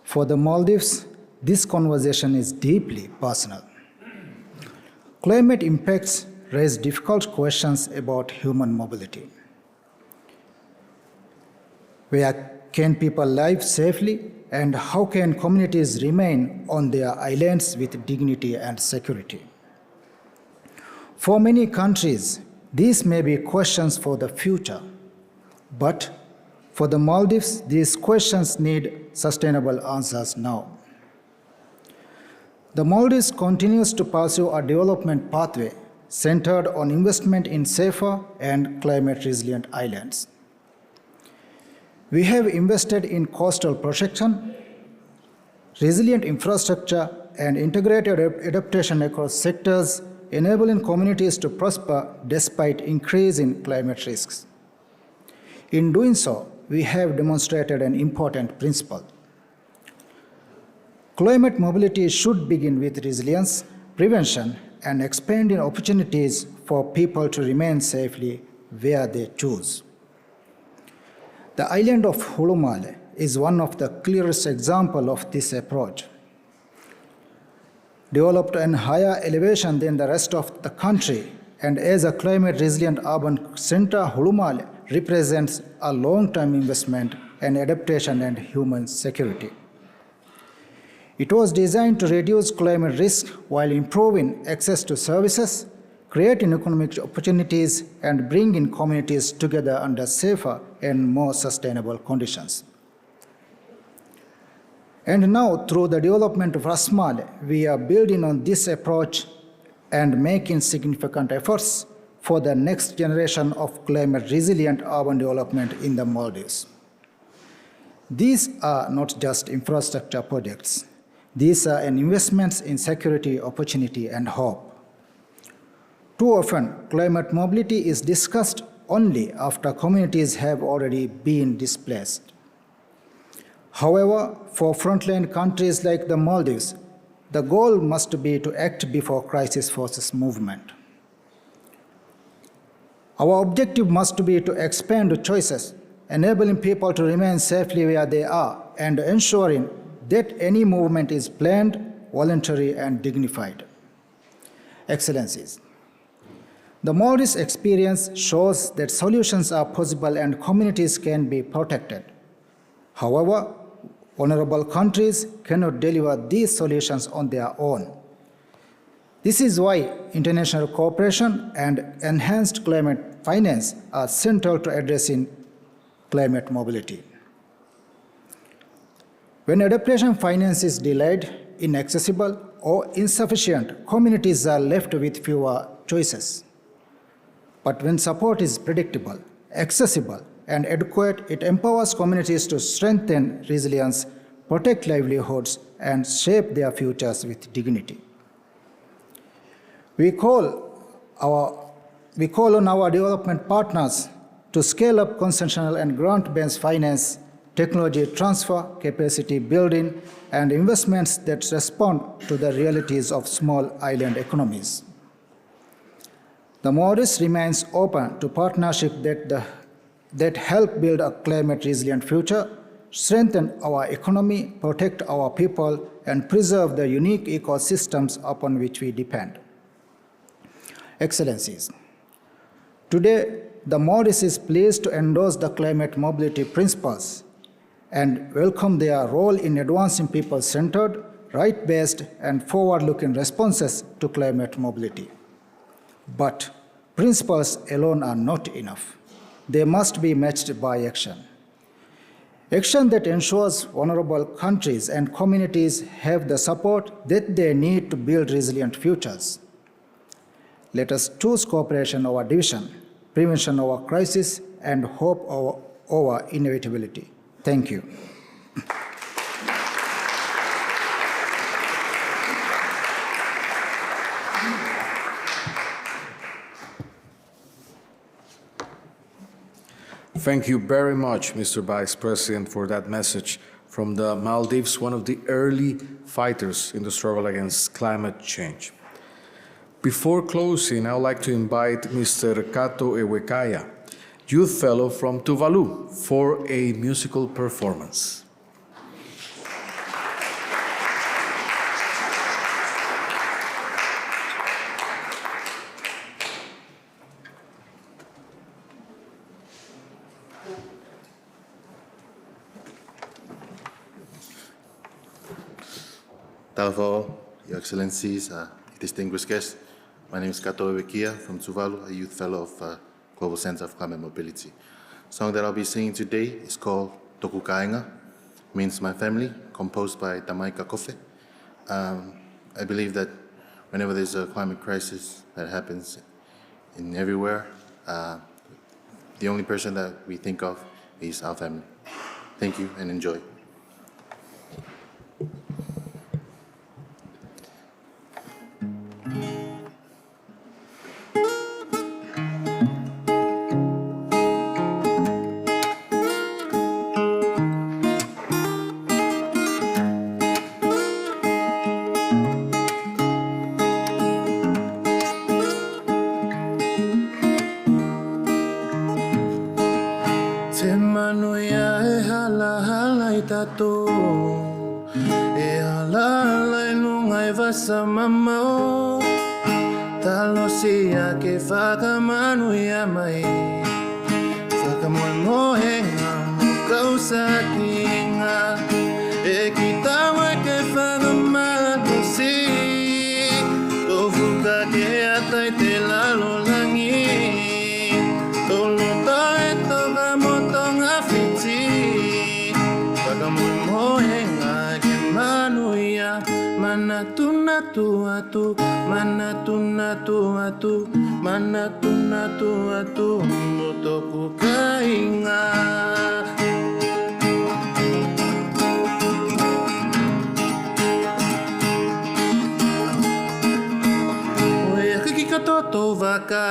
For the Maldives, this conversation is deeply personal. Climate impacts raise difficult questions about human mobility. Where can people live safely, and how can communities remain on their islands with dignity and security? For many countries, these may be questions for the future. But for the Maldives, these questions need sustainable answers now. The Maldives continues to pursue a development pathway centered on investment in safer and climate-resilient islands. We have invested in coastal protection, resilient infrastructure, and integrated adaptation across sectors, enabling communities to prosper despite increase in climate risks. In doing so, we have demonstrated an important principle. Climate mobility should begin with resilience, prevention, and expanding opportunities for people to remain safely where they choose. The island of Hulumale is one of the clearest examples of this approach. Developed in higher elevation than the rest of the country, and as a climate-resilient urban center, Hulumale represents a long-term investment in adaptation and human security. It was designed to reduce climate risk while improving access to services, creating economic opportunities, and bringing communities together under safer and more sustainable conditions. And now, through the development of Rasmale, we are building on this approach and making significant efforts for the next generation of climate-resilient urban development in the Maldives. These are not just infrastructure projects. These are investments in security, opportunity, and hope. Too often, climate mobility is discussed only after communities have already been displaced. However, for frontline countries like the Maldives, the goal must be to act before crisis forces movement. Our objective must be to expand choices, enabling people to remain safely where they are, and ensuring that any movement is planned, voluntary, and dignified. Excellencies, the Maldives experience shows that solutions are possible and communities can be protected. However, vulnerable countries cannot deliver these solutions on their own. This is why international cooperation and enhanced climate finance are central to addressing climate mobility. When adaptation finance is delayed, inaccessible, or insufficient, communities are left with fewer choices. But when support is predictable, accessible, and adequate, it empowers communities to strengthen resilience, protect livelihoods, and shape their futures with dignity. We call on our development partners to scale up concessional and grant-based finance, technology transfer, capacity building, and investments that respond to the realities of small island economies. The Maldives remains open to partnerships that help build a climate-resilient future, strengthen our economy, protect our people, and preserve the unique ecosystems upon which we depend. Excellencies, Today, the Maurice is pleased to endorse the climate mobility principles and welcome their role in advancing people-centered, right-based, and forward-looking responses to climate mobility. But principles alone are not enough. They must be matched by action. Action that ensures vulnerable countries and communities have the support that they need to build resilient futures. Let us choose cooperation over division, prevention over crisis, and hope over inevitability. Thank you.
Thank you very much, Mr. Vice President, for that message from the Maldives, one of the early fighters in the struggle against climate change. Before closing, I would like to invite Mr. Kato Ewekaya, Youth Fellow from Tuvalu, for a musical performance.
Talvo, Your Excellencies, distinguished guests, my name is Kato Ewekia from Tuvalu, a Youth Fellow of Global Center of Climate Mobility. The song that I'll be singing today is called Toku Kainga, means my family, composed by Tamaika Kofe. I believe that whenever there's a climate crisis that happens in everywhere, the only person that we think of is our family. Thank you and enjoy.
Samamo talosia ke whakamanu ia mai whakamoemohenga kausakinga e ki tawa ke whakamanu si tofuka ke atai te lalo langi tolo tae toka motonga fiti whakamoemohenga ke manu ia manatu natu atu manatu natu atu manatu natu atu motoku kainga oe kiki katoto waka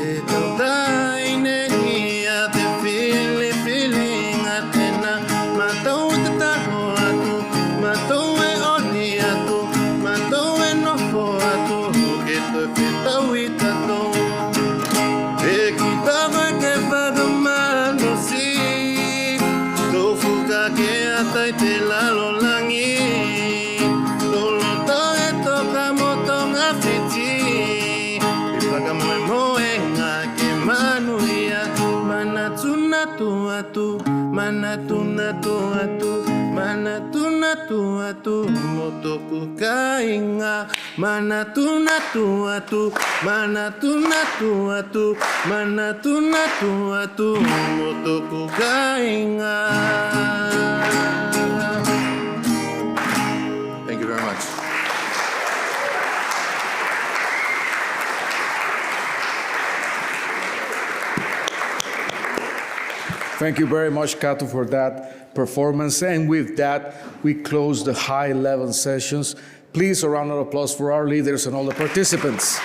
e tau taine ia te feeling atena matau te tako atu matau te lalo langi tolo toe toka motonga fiti whakamoemoenga ke manuia manatu natu atu manatu natu atu manatu natu atu motoku kainga manatu natu atu manatu natu atu manatu natu atu motoku kainga.
Thank you very much.
Thank you very much, Kato, for that performance. And with that, we close the high-level sessions. Please, a round of applause for our leaders and all the participants.